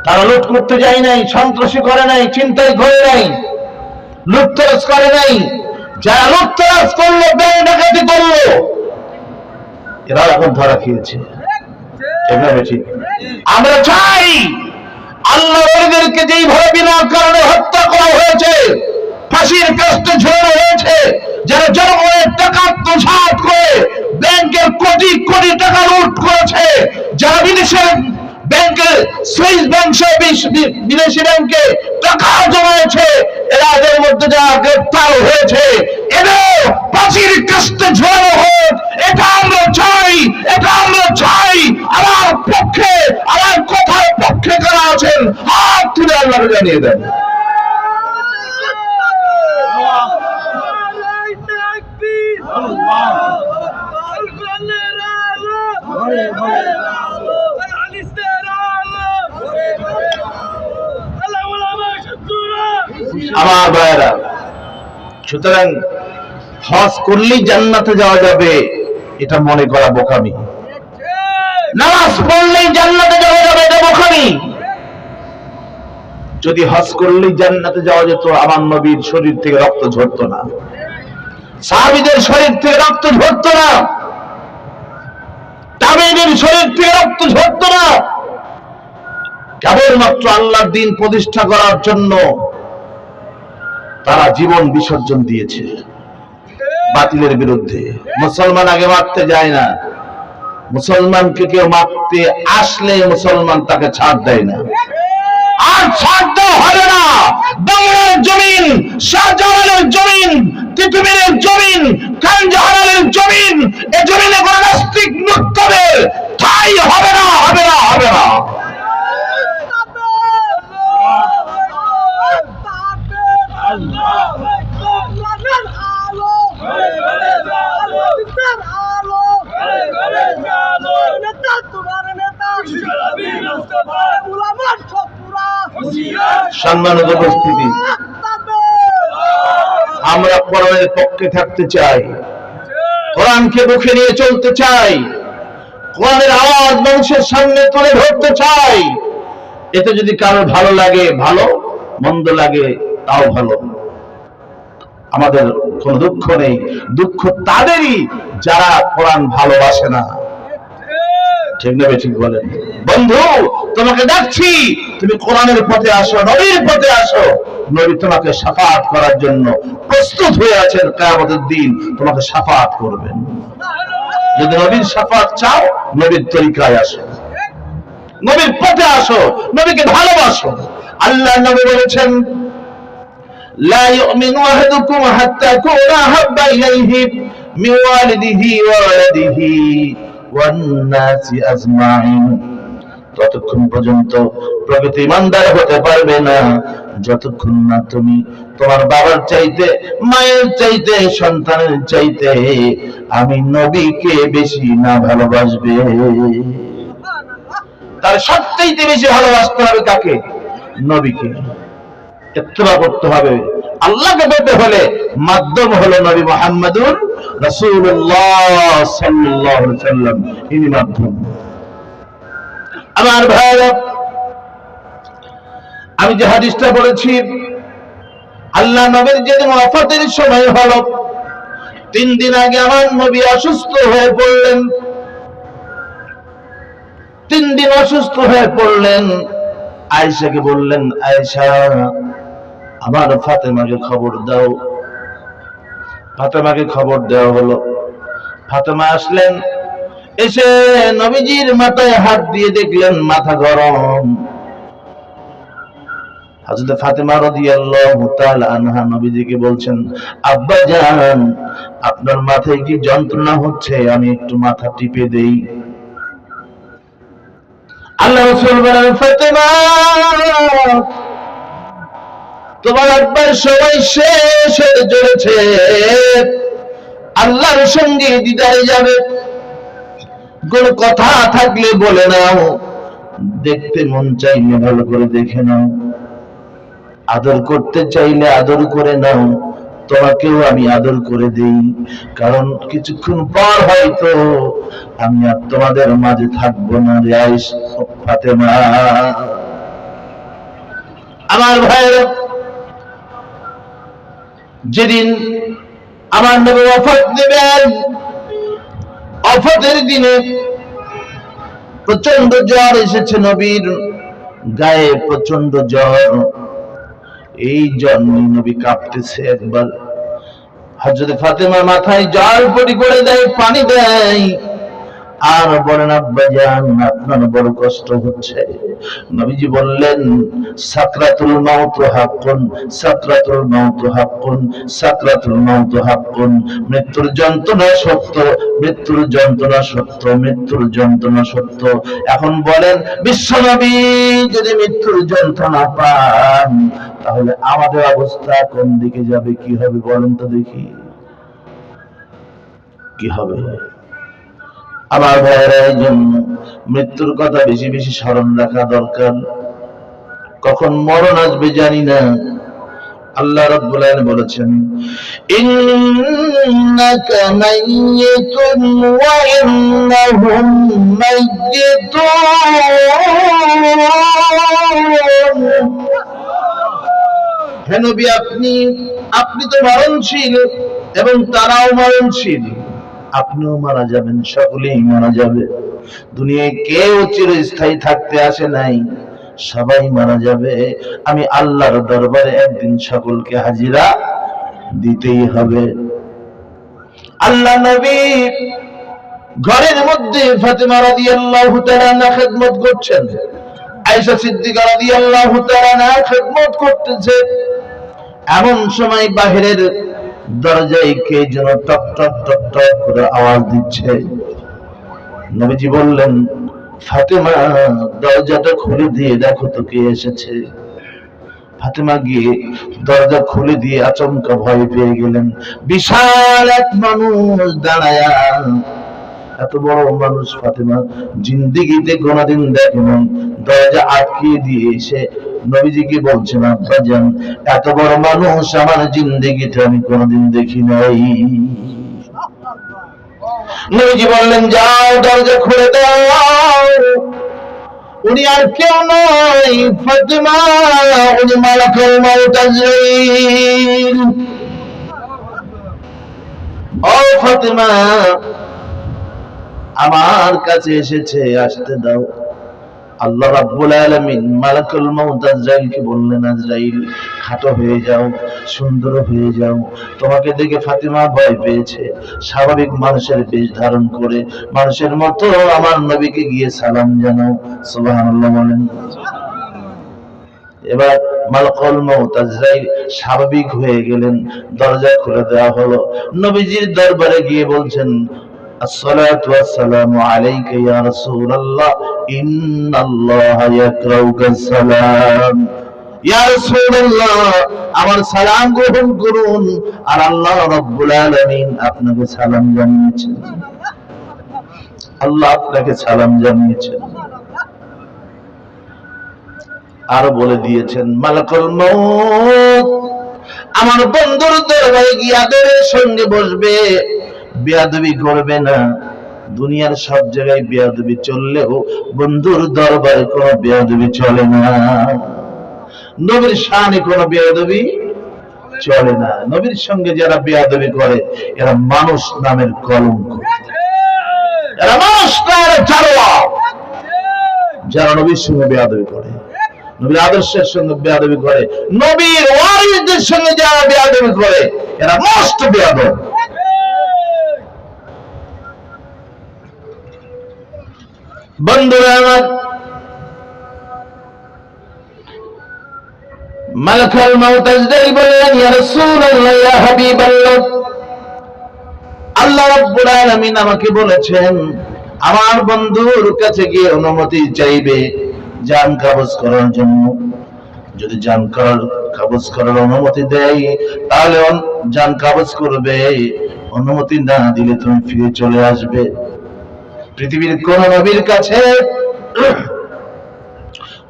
তারা লুট করতে যায় নাই, সন্ত্রাসী করে নাই, চিন্তাই করে নাই, লুটতরাজ করে নাই। যারা লুটতরাজ করলো, ব্যাংক ডাকাতি করলো, এরা এখন ধরা খেয়েছে। আমরা চাই আল্লাহর ওলিদেরকে যেইভাবে বিনা কারণে হত্যা করা হয়েছে, ফাঁসির কাস্টে ঝোলানো হয়েছে, যারা জনগণের টাকা আত্মসাৎ করে ব্যাংকের কোটি কোটি টাকা লুট করেছে, যারা বিদেশের ব্যাংকের সুইস ব্যাংক সহ বিদেশি ব্যাংকে টাকা জমায়েছে, এদের মধ্যে যারা গ্রেফতার হয়েছে, এদের ফাঁসির কাস্টে ঝোলানো হোক। এটা আমরা চাই, এটা আমরা চাই। আমার পক্ষে, আমার কথার পক্ষে কারা আছেন, হাত তুলে আল্লাহকে জানিয়ে দেন। আমার ভাইয়েরা, সুতরাং হজ করলেই জান্নাতে যাওয়া যাবে এটা মনে করা বোকামি। নামাজ পড়লেই জান্নাতে যাওয়া যাবে এটা বোকামি। যদি হজ করলেই জান্নাতে যাওয়া যেত, আমার নবীর শরীর থেকে রক্ত ঝরতো না, সাহাবীদের শরীর থেকে রক্ত ঝরতো না, তাবেঈদের শরীর থেকে রক্ত ঝরতো না। কেবলমাত্র আল্লাহর দ্বীন প্রতিষ্ঠা করার জন্য তারা জীবন বিসর্জন দিয়েছে বাতিলের বিরুদ্ধে। মুসলমান আগে মারতে যায় না, মুসলমানকে কেউ মারতে আসলে মুসলমান তাকে ছাড় দেয় না। আর ছাড় দেওয়া হবে না। বাংলার জমিন, শাহজালালের জমিন, তিতুমিরের জমিন, খানজাহানের জমিন, এ জমিনে কোন নাস্তিক মুক্তদের ঠাঁই হবে না, হবে না, হবে না। সম্মানিত উপস্থিতি, আমরা কোরআনের পক্ষে থাকতে চাই। কোরআনকে মুখে নিয়ে চলতে চাই, কোরআনের আওয়াজ মানুষের সামনে তুলে ধরতে চাই। এতে যদি কারো ভালো লাগে ভালো, মন্দ লাগে তাও ভালো, আমাদের কোনো দুঃখ নেই। দুঃখ তাদেরই যারা কোরআন ভালোবাসে না। ঠিক না ঠিক বলেন? বন্ধু, তোমাকে ডাকছি, তুমি কোরআনের পথে আসো, নবীর পথে আসো। নবী তোমাকে শাফাআত করার জন্য প্রস্তুত হয়ে আছেন। কিয়ামতের দিন তোমাকে শাফাআত করবেন। যদি নবীর শাফাআত চাও, নবীর তরিকায় আসো, নবীর পথে আসো, নবীকে ভালোবাসো। আল্লাহ নবী বলেছেন, লা ইউমিনু আহাদুকুম হাত্তা কুনা হাব্বা ইলাইহি মিন ওয়ালিদিহি ওয়া ওয়ালাদিহি ওয়ান নাসি আজমাইন। ততক্ষণ পর্যন্ত প্রকৃত ঈমানদার হতে পারবে না যতক্ষণ না তুমি তোমার বাবার চাইতে, মায়ের চাইতে, সন্তানের চাইতে আমি নবীকে বেশি না ভালোবাসবে। তার সবচাইতে বেশি ভালোবাসতে হবে কাকে? নবীকে। ইত্তেবা করতে হবে। আল্লাহকে পেতে হলে মাধ্যম হলো নবী মুহাম্মদুর রাসূলুল্লাহ সাল্লাল্লাহু আলাইহি ওয়াসাল্লাম, ইনি মাধ্যম। আমার ভাইরা, আমি যে হাদিসটা বলেছি, আল্লাহ নবীর যেদিন ওয়াফাতের সময় হলো, 3 দিন আগে আমার নবী অসুস্থ হয়ে পড়লেন। 3 দিন অসুস্থ হয়ে পড়লেন। আয়েশাকে বললেন, আয়েশা, আমার ফাতেমাকে খবর দাও। ফাতেমাকে খবর দেওয়া হলো। ফাতেমা আসলেন, এসে নবীজির মাথায় হাত দিয়ে দেখলেন মাথা গরম। হযরত ফাতেমা রাদিয়াল্লাহু তাআলা আনহা নবীজিকে বলছেন, আব্বা জান, আপনার মাথায় কি যন্ত্রণা হচ্ছে? আমি একটু মাথা টিপে দেই। আল্লাহ রাসূল বলেন, ফাতেমা, তোমার আব্বার সময় শেষ হয়ে চলেছে, আল্লাহর সঙ্গে দিদারে যাবে। কোন কথা থাকলে বলে নাও, দেখতে মন চাইলে ভালো করে দেখে নাও, আদর করতে চাইলে আদর করে নাও, তোমাকেও আমি আদর করে দেই, কারণ কিছুক্ষণ পর হয়তো আমি আর তোমাদের মাঝে থাকবো না রে আয়েশা, ফাতেমা। আমার ভাইরা, যেদিন আমার নবী ওয়াফাত নেবেন, ওয়াফাতের দিনে প্রচন্ড জ্বর এসেছে নবীর গায়ে, প্রচন্ড জ্বর। এই জ্বর নিয়ে নবী কাঁপতেছে। একবার হযরত ফাতেমা মাথায় জ্বর পড়ি করে দেয়, পানি দেয়, আর বলেন, আব্বা জান, আপনার বড় কষ্ট হচ্ছে। নবীজি বললেন, সাকরাতুল মাউত হাক্কুন, সাকরাতুল মাউত হাক্কুন, সাকরাতুল মাউত হাক্কুন। মৃত্যুর যন্ত্রণা সত্য, মৃত্যুর যন্ত্রণা সত্য, মৃত্যুর যন্ত্রণা সত্য। এখন বলেন, বিশ্বনবী যদি মৃত্যুর যন্ত্রণা পান, তাহলে আমাদের অবস্থা কোন দিকে যাবে? কি হবে বলেন তো দেখি, কি হবে? আমার ভাইয়েরা, এই জন্য মৃত্যুর কথা বেশি বেশি স্মরণ রাখা দরকার। কখন মরণ আসবে জানি না। আল্লাহ রাব্বুল আলামিন বলেছেন, ইন্নাকা মাইয়িতুন ওয়া ইন্নাহুম মাইয়িতুন। হে নবী, আপনি তো মরণশীল এবং তারাও মরণশীল। আপনিও মারা যাবেন, সকলেই মারা যাবে। দুনিয়ায় কেউ চিরস্থায়ী থাকতে আসে নাই, সবাই মারা যাবে। আমি আল্লাহর দরবারে একদিন সকলকে হাজিরা দিতেই হবে। আল্লাহ নবী ঘরের মধ্যে ফাতেমা রাদিয়াল্লাহু তাআলা আনহা খিদমত করছেন, আয়েশা সিদ্দিকা রাদিয়াল্লাহু তাআলা আনহা খিদমত করতেছে। এমন সময় বাহিরের দরজায় কে যেন টক টক টক টক করে আওয়াজ দিচ্ছে। নবীজি বললেন, ফাতেমা, দরজাটা খুলে দিয়ে দেখো তো কে এসেছে। ফাতেমা গিয়ে দরজা খুলে দিয়ে আচমকা ভয় পেয়ে গেলেন। বিশাল এক মানুষ দাঁড়ায়া, এত বড় মানুষ ফাতেমা জিন্দেগিতে কোনদিন দেখে নাই। দরজা আটকিয়ে দিয়ে এসে নবীজিকে বলছেন, আব্বা জান, এত বড় মানুষ আমার জিন্দেগিতে আমি কোনদিন দেখি নাই। নবীজি বললেন, যাও দরজা খুলে দাও। উনি আর কেউ নয়, ফাতিমা, উনি মালাকুল মউত আজরাইল। ও ফাতিমা, আমার কাছে এসেছে, আসতে দাও। আল্লাহ রাব্বুল আলামিন মালাকুল মউত আজরাইলকে বললেন, আজরাইল, খাটো হয়ে যাও, সুন্দর হয়ে যাও। তোমাকে দেখে ফাতিমা ভয় পেয়েছে, স্বাভাবিক মানুষের বেশ ধারণ করে মানুষের মতো আমার নবীকে গিয়ে সালাম জানাও। সুবহানাল্লাহ বলেন। এবার মালাকুল মউত আজরাইল স্বাভাবিক হয়ে গেলেন, দরজা খুলে দেওয়া হলো। নবীজির দরবারে গিয়ে বলছেন, আসসালাতু ওয়াসসালামু আলাইকা ইয়া রাসূলুল্লাহ, ইন্নাল্লাহা ইয়াকরাউকা সালাম। ইয়া রাসূলুল্লাহ, আমার সালাম গ্রহণ করুন, আর আল্লাহ রাব্বুল আলামিন আপনাকে সালাম জানিয়েছেন। আল্লাহ আপনাকে সালাম জানিয়েছেন। আরো বলে দিয়েছেন, মালাকুল মউত আমার বন্ধুর দরবারে গিয়ে আদরের সঙ্গে বসবে, বেয়াদবি করবে না। দুনিয়ার সব জায়গায় বেয়াদবি চললেও বন্ধুর দরবারে কোনো বেয়াদবি চলে না। নবীর শানে কোনো বেয়াদবি চলে না। নবীর সঙ্গে যারা বেয়াদবি করে এরা মানুষ নামের কলঙ্ক, এরা মানুষ নামের জানোয়া। যারা নবীর সঙ্গে বেয়াদবি করে, নবীর আদর্শের সঙ্গে বেয়াদবি করে, নবীর ওয়ারিসদের সঙ্গে যারা বেয়াদবি করে এরা মস্ত বেয়াদব। বন্ধুরা আমার, মালাকুল মউত আজরাইল বললেন, ইয়া রাসূলুল্লাহ, ইয়া হাবিবাল্লাহ, আল্লাহ রাব্বুল আলামিন আমাকে বলেছেন আমার বন্ধুর কাছে গিয়ে অনুমতি চাইবে জান কবজ করার জন্য। যদি জান কবজ করার অনুমতি দেয় তাহলে জান কবজ করবে, অনুমতি না দিলে তুমি ফিরে চলে আসবে। পৃথিবীর কোন নবীর কাছে,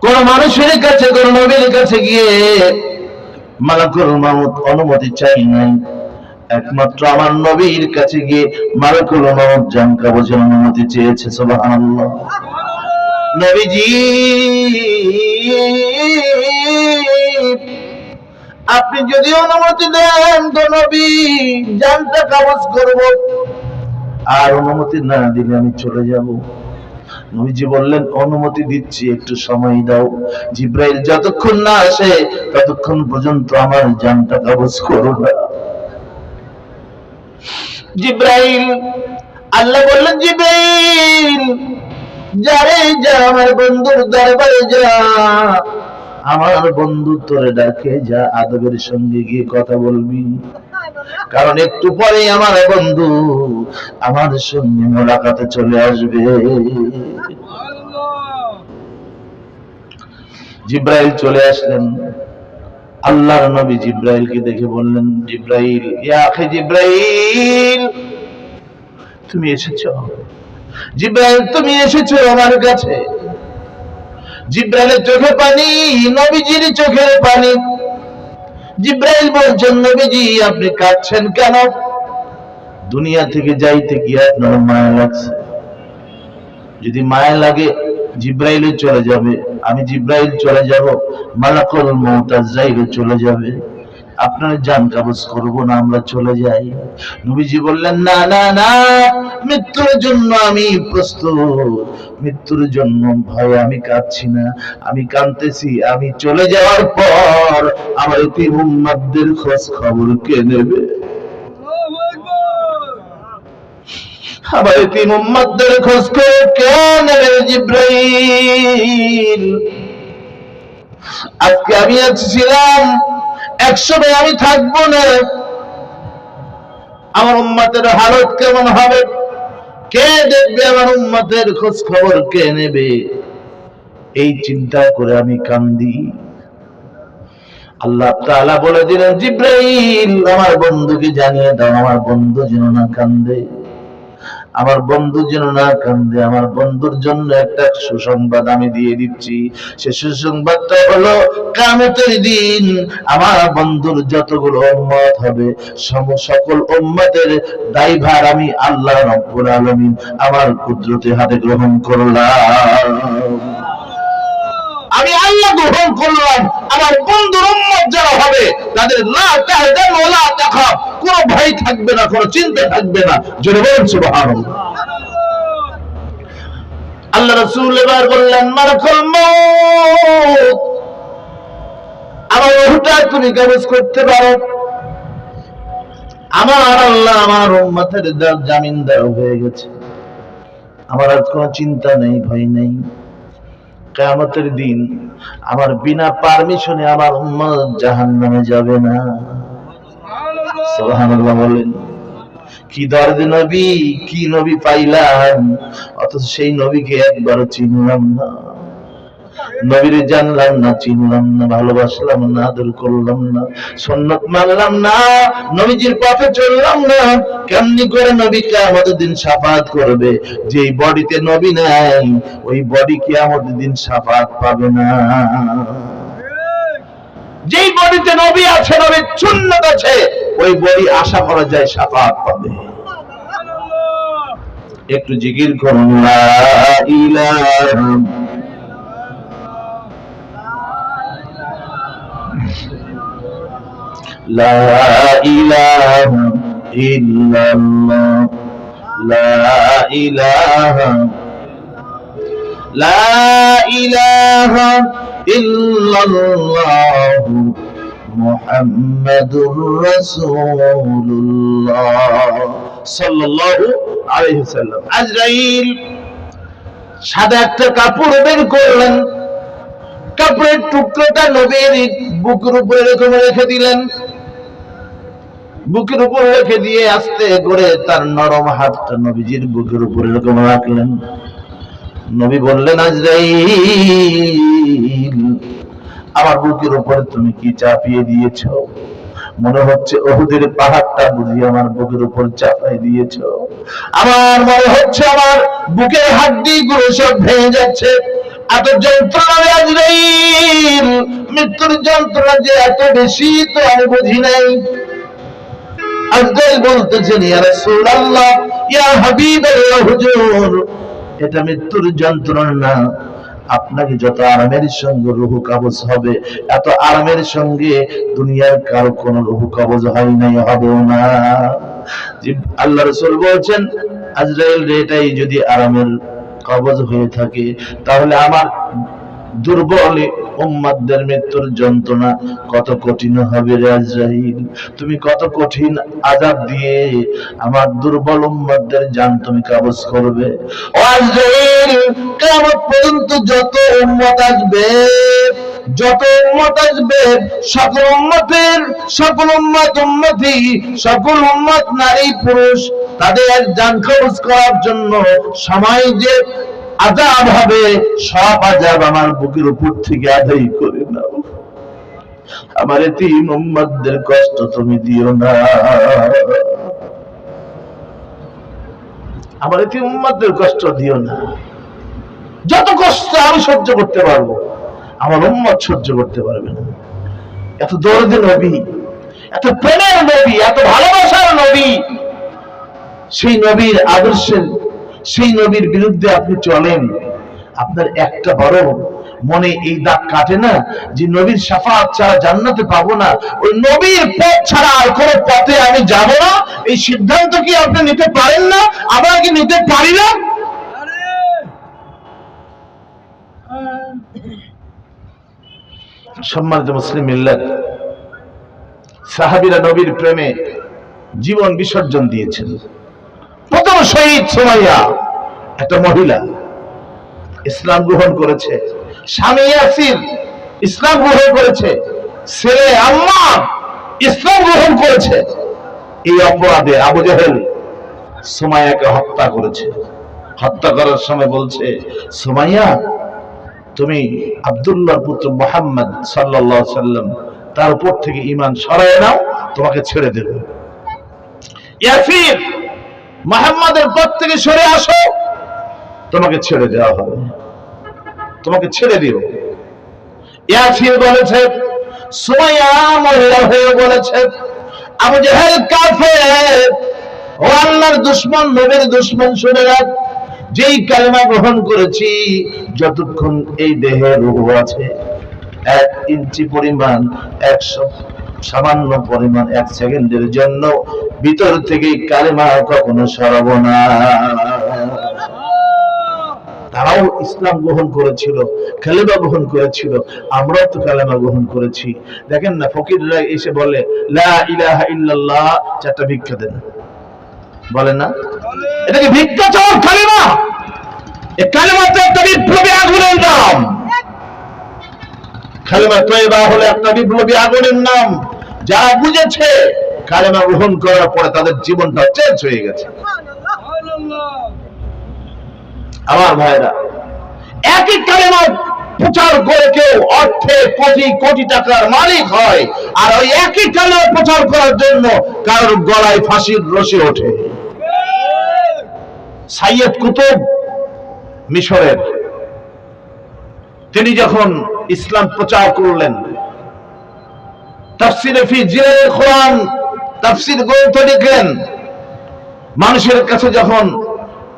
কোন মানুষের কাছে, কোন নবীর কাছে গিয়ে মালাকুল মউত অনুমতি চাই নাই। একমাত্র আমার নবীর কাছে গিয়ে মালাকুল মউত জান কবজের অনুমতি চেয়েছে। সুবহানাল্লাহ। নবীজি, আপনি যদি অনুমতি দেন তো নবী জানটা কবজ করব, আর অনুমতি না দিলে আমি চলে যাব। নবীজি বললেন, অনুমতি দিচ্ছি, একটু সময় দাও। জিব্রাইল যতক্ষণ না আসে ততক্ষণ পর্যন্ত আমার জানটা কবজ করো না। জিব্রাইল, আল্লাহ বললেন, জিব্রাইল যারে যা, আমার বন্ধুর দরবারে যা, আমার বন্ধু তোরে ডাকে, যা আদবের সঙ্গে গিয়ে কথা বলবি, কারণ একটু পরে আমার বন্ধু আমার সঙ্গে মোলাকাতে চলে আসবে। জিব্রাইল চলে আসলেন। আল্লাহর নবী জিব্রাইলকে দেখে বললেন, জিব্রাইল, ইয়া আখি জিব্রাইল, তুমি এসেছো। জিব্রাইল, তুমি এসেছো আমার কাছে। জিব্রাইলের চোখে পানি, নবীজির চোখের পানি। জিব্রাইল বলছেন, নবীজি আপনি কাঁদছেন কেন? দুনিয়া থেকে যাইতে কি আপনার মায়া লাগছে? যদি মায়া লাগে জিব্রাইল চলে যাবে, আমি জিব্রাইল চলে যাব, মালাকুল মউত আজরাইল চলে যাবে, আপনার জান কবজ করব না, আমরা চলে যাই। নবীজি বললেন, না না না, মৃত্যুর জন্য আমি প্রস্তুত, মৃত্যুর জন্য ভয় আমি কাঁদছি না, আমি কাঁদতেছি আমি চলে যাওয়ার পর আমার এতিম উম্মতদের খোঁজ খবর কে নেবে? আমার এতিম উম্মতদের খোঁজ খবর কে নেবে? জিব্রাইল, আজকে আমি ছিলাম, 100 আমি থাকবো না, আমার উম্মতের হালত কেমন হবে? কে দেখবে? আমার উম্মতের খোঁজ খবর কে নেবে? এই চিন্তা করে আমি কান্দি। আল্লাহ তাআলা বলে দিলেন, জিব্রাইল আমার বন্ধুকে জানিয়ে দাও, আমার বন্ধু যেন না কান্দে। আমার বন্ধু যেন না কান্দে। আমার বন্ধুর জন্য একটা সুসংবাদ আমি দিয়ে দিচ্ছি। সে সুসংবাদটা হলো কিয়ামতের দিন আমার বন্ধুর যতগুলো উম্মত হবে সকল উম্মতের দায়ভার আমি আল্লাহ রাব্বুল আলামিন আমার কুদরতি হাতে গ্রহণ করলাম। আমি আল্লাহ গ্রহণ করলাম। আমার বন্ধুর উম্মত যারা হবে তাদের লা তাহজান ওয়া লা তাখাফ, কোনো ভয় থাকবে না, কোনো চিন্তা থাকবে না। জোরে বলুন সুবহানাল্লাহ। আল্লাহ রাসূল এবার বললেন মালাকুল মউত, আমার রূহটা তুমি কবজ করতে পারো। আমার আল্লাহ আমার উম্মতের জামিনদার হয়ে গেছে। আমার আর কোনো চিন্তা নেই, ভয় নেই। কিয়ামতের দিন আমার বিনা পারমিশনে আমার উম্মত জাহান্নামে যাবে না। সুবহানাল্লাহ বলেন। কি দরদ নবী, কি নবী পাইলাম, অথচ সেই নবীকে একবারও চিনলাম না। নবীরে জানলাম না, চিনলাম না, ভালোবাসলাম না, আদর করলাম না, সুন্নাত মানলাম না, নবীজির পথে চললাম না। কেমনি করে নবী কিয়ামতের দিন শাফাআত করবে? যেই বডিতে নবী নাই ওই বডি কিয়ামতের দিন শাফাআত পাবে না। যেই বডিতে নবী আছে, নবীর সুন্নাত আছে, ওই বডি আশা করা যায় শাফাআত পাবে। একটু জিকির করুন লা ইলাহা লা ইলাহা ইল্লাল্লাহ, লা ইলাহা লা ইলাহা ইল্লাল্লাহ মুহাম্মাদুর রাসূলুল্লাহ সাল্লাল্লাহু আলাইহি ওয়াসাল্লাম। আজরাইল সাদা একটা কাপড় বের করলেন, কাপড়ের টুকরোটা নবীর বুকের উপরে রেখে দিলেন। বুকের উপর রেখে দিয়ে আস্তে করে তার নরম হাতটা নবীজির বুকের উপরে রাখলেন। নবী বললেন আজরাইল, আমার বুকের উপরে তুমি কি চাপিয়ে দিয়েছো? মনে হচ্ছে উহুদের পাহাড়টা বুঝি আমার বুকের উপর চাপিয়ে দিয়েছো। আমার মনে হচ্ছে আমার বুকের হাড্ডিগুলো সব ভেঙে যাচ্ছে। এত যন্ত্রণা আজরাইল, মৃত্যুর যন্ত্রণা যে এত বেশি তো আমি বুঝি নাই। আজরাইল বলতেছেন ইয়া রাসূলুল্লাহ, ইয়া হাবিবাল্লাহ, হুজুর এটা মৃত্যুর যন্ত্রণা না। আপনাকে যত আরামের সঙ্গে রূহ কবজ হবে, এত আরামের সঙ্গে দুনিয়ার কারো কোনো রূহ কবজ হয় নাই, হবেও না। আল্লাহ রাসূল বলছেন আজরাইল রে, এটাই যদি আরামের কবজ হয়ে থাকে তাহলে আমার দুর্বল উম্মতদের মৃত্যুর যন্ত্রণা কত কঠিন হবে রে আজরাইল। তুমি কত কঠিন আযাব দিয়ে আমার দুর্বল উম্মতদের জান তুমি কবজ করবে। ও আজরাইল, কিয়ামত পর্যন্ত যত উম্মত আসবে, যত উম্মত আসবে, সকল উম্মতের সকল উম্মতি, সকল উম্মত নারী পুরুষ, তাদের জান কবজ করার জন্য সময় যে আযাব হবে, সব আযাব আমার বুকের উপর থেকে আদায় করে নাও। আমার এতিম উম্মতদের কষ্ট তুমি দিও না। আমার এতিম উম্মতদের কষ্ট দিও না। যত কষ্ট আমি সহ্য করতে পারবো, আমার উম্মত সহ্য করতে পারবে না। এত দরদি নবী, এত প্রেমের নবী, এত ভালোবাসার নবী, সেই নবীর আদর্শের, সেই নবীর বিরুদ্ধে আপনি চলেন, আপনার একটা বড় মনে এই দাগ কাটে না যে নবীর শাফাআত ছাড়া জান্নাতে পাবো না, ওই নবীর পথ ছাড়া আর কোনো পথে আমি যাব না? এই সিদ্ধান্ত কি আপনি নিতে পারেন না? আমরা কি নিতে পারি না? সম্মানিত মুসলিম মিল্লাত, সাহাবীরা নবীর প্রেমে জীবন বিসর্জন দিয়েছেন। প্রথম শহীদ সুমাইয়া, একটা মহিলা ইসলাম গ্রহণ করেছে। স্বামী ইয়াসির ইসলাম গ্রহণ করেছে। ছেলে আম্মার ইসলাম গ্রহণ করেছে। এই অপরাধে আবু জেহেল সুমাইয়াকে হত্যা করেছে। হত্যা করার সময় বলছে, সুমাইয়া তুমি আব্দুল্লাহর পুত্র মুহাম্মদ সাল্লাল্লাহু আলাইহি সাল্লাম তার উপর থেকে ঈমান সরায় নাও, তোমাকে ছেড়ে দেব। ইয়াসির মুহাম্মাদের পথ থেকে সরে আসো, তোমাকে ছেড়ে দেওয়া হবে, তোমাকে ছেড়ে দিও। ইয়াসির বলেছে, সুমাইয়া মহিলা হয়ে বলেছে, আবু জাহেল কাফের, ও আল্লাহর দুশমন, নবীর দুশমন, শুনে রাখ, যেই কালেমা গ্রহণ করেছি, যতক্ষণ এই দেহে রূহ আছে, 1 ইঞ্চি পরিমাণ, 100 সামান্য পরিমাণ, 1 সেকেন্ডের জন্য ভিতর থেকে কালেমা কখনো সরাবো না। তারাও ইসলাম গ্রহণ করেছিল, কালেমা গ্রহণ করেছিল, আমরাও তো কালেমা গ্রহণ করেছি। দেখেন না, ফকিররা এসে বলে লা ইলাহা ইল্লাল্লাহ, 4টা ভিক্ষা দেন, বলে না? এটা কি ভিক্ষা চাওয়ার কালেমা? এই কালেমা তো একটা বিপ্লবী আগুনের নাম। কালেমা তয়বা হলো একটা বিপ্লবী আগুনের নাম। যারা বুঝেছে, কালেমা গ্রহণ করার পরে তাদের জীবনটা চেঞ্জ হয়ে গেছে। আমার ভাইরা, একই কালেমা প্রচার করে কেউ অর্থে কোটি কোটি টাকার মালিক হয়, আর ওই একই কালেমা প্রচার করার জন্য কারোর গলায় ফাঁসির রশি ওঠে। সাইয়েদ কুতুব মিশরের, তিনি যখন ইসলাম প্রচার করলেন, তাফসিরে ফি জিলাল কোরআন, তাফসির গ্রন্থ লিখলেন, মানুষের কাছে যখন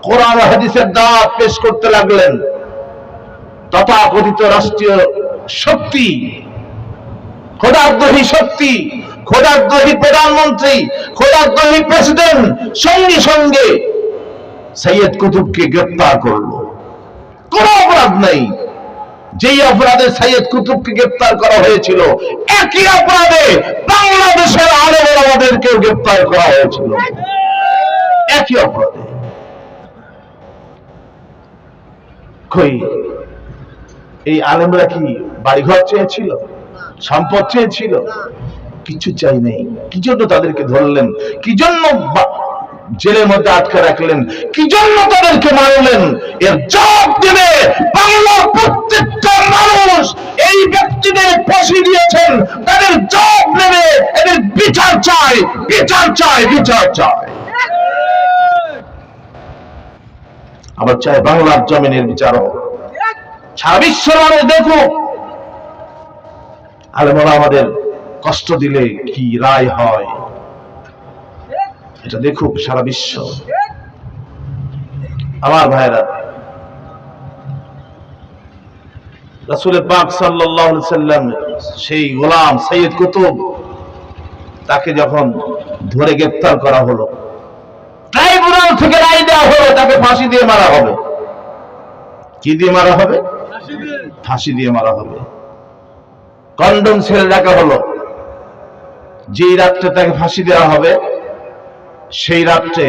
কোরআন ও হাদিসের দাওয়াত পেশ করতে লাগলেন, তথাকথিত রাষ্ট্রীয় শক্তি, খোদাদ্রোহী শক্তি, খোদাদ্রোহী প্রধানমন্ত্রী, খোদাদ্রোহী প্রেসিডেন্ট সঙ্গে সঙ্গে সাইয়েদ কুতুবকে গ্রেফতার করলো। কোন অপরাধ নাই। যেই অপরাধে সাইয়েদ কুতুবকে গ্রেফতার করা হয়েছিল, একই অপরাধে বাংলাদেশের আলেম ওলামাদেরকেও গ্রেফতার করা হয়েছিল, একই অপরাধে। কই এই আলেমরা কি বাড়িঘর চেয়েছিল, সম্পদ চেয়েছিল? কিছু চাই নাই। কি জন্য তাদেরকে ধরলেন? কি জন্য জেলের মধ্যে আটকে রাখলেন? কি জন্য তাদেরকে মারলেন? এর জবাব দেবে বাংলার প্রত্যেকটা মানুষ। এই ব্যক্তিদের ফাঁসি দিয়েছেন, তাদের জবাব দেবে। এদের বিচার চাই, বিচার চাই, বিচার চাই। আবার চাই বাংলার জমিনের বিচার হোক, সারা বিশ্বের মানুষ দেখুক আলেমরা আমাদের কষ্ট দিলে কি রায় হয়, এটা দেখুক সারা বিশ্ব। আমার ভাইরা, রাসূল পাক সাল্লাল্লাহু আলাইহি সাল্লাম, সেই গোলাম সাইয়েদ কুতুব, তাকে যখন ধরে গ্রেফতার করা হলো, ট্রাইব্যুনাল থেকে রায় দেওয়া হলো তাকে ফাঁসি দিয়ে মারা হবে। কি দিয়ে মারা হবে? ফাঁসি দিয়ে মারা হবে। কন্ডম ছেড়ে রাখা হলো। যেই রাত্রে তাকে ফাঁসি দেওয়া হবে, সেই রাত্রে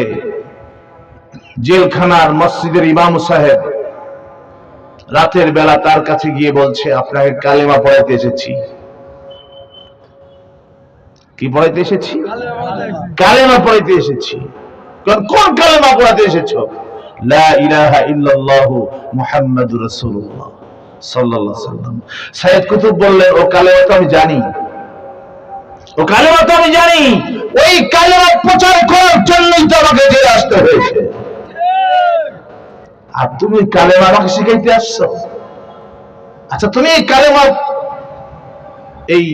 জেলখানার মসজিদের ইমাম সাহেব রাতের বেলা তার কাছে গিয়ে বলছে, আপনাকে কালেমা পড়াইতে এসেছি। কি পড়াইতে এসেছি? কালেমা পড়াইতে এসেছি। কোন কালেমা পড়াতে এসেছো? লা ইলাহা ইল্লাল্লাহু মুহাম্মাদুর রাসূলুল্লাহ সাল্লাল্লাহু আলাইহি ওয়াসাল্লাম। সাইয়েদ কুতুব বললেন, ও কালেমা তো আমি জানি, ও কালেমা তো আমি জানি। ওই কালেমা প্রচার করার জন্যই তো আমাকে জেলে আসতে হয়েছে। আর তুমি কালেমা আমাকে শিখাইতে আসছো? আচ্ছা, তুমি এই কালেমা এই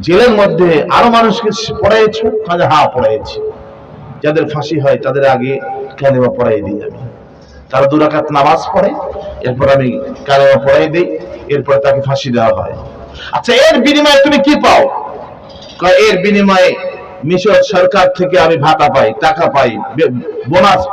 জেলের মধ্যে আরো মানুষকে পড়াইছো? হ্যাঁ, পড়াইছি। যাদের ফাঁসি হয় তাদের আগে কালেমা পড়াই দিই আমি। তারা 2 রাকাত নামাজ পড়ে, এরপর আমি কালেমা পড়াই দিই, এরপর তাকে ফাঁসি দেওয়া হয়। আচ্ছা, এর বিনিময়ে তুমি কি পাও? এর বিনিময়ে মিশর সরকার থেকে আমি ভাতা পাই, টাকা পাই, বোনাস পাই।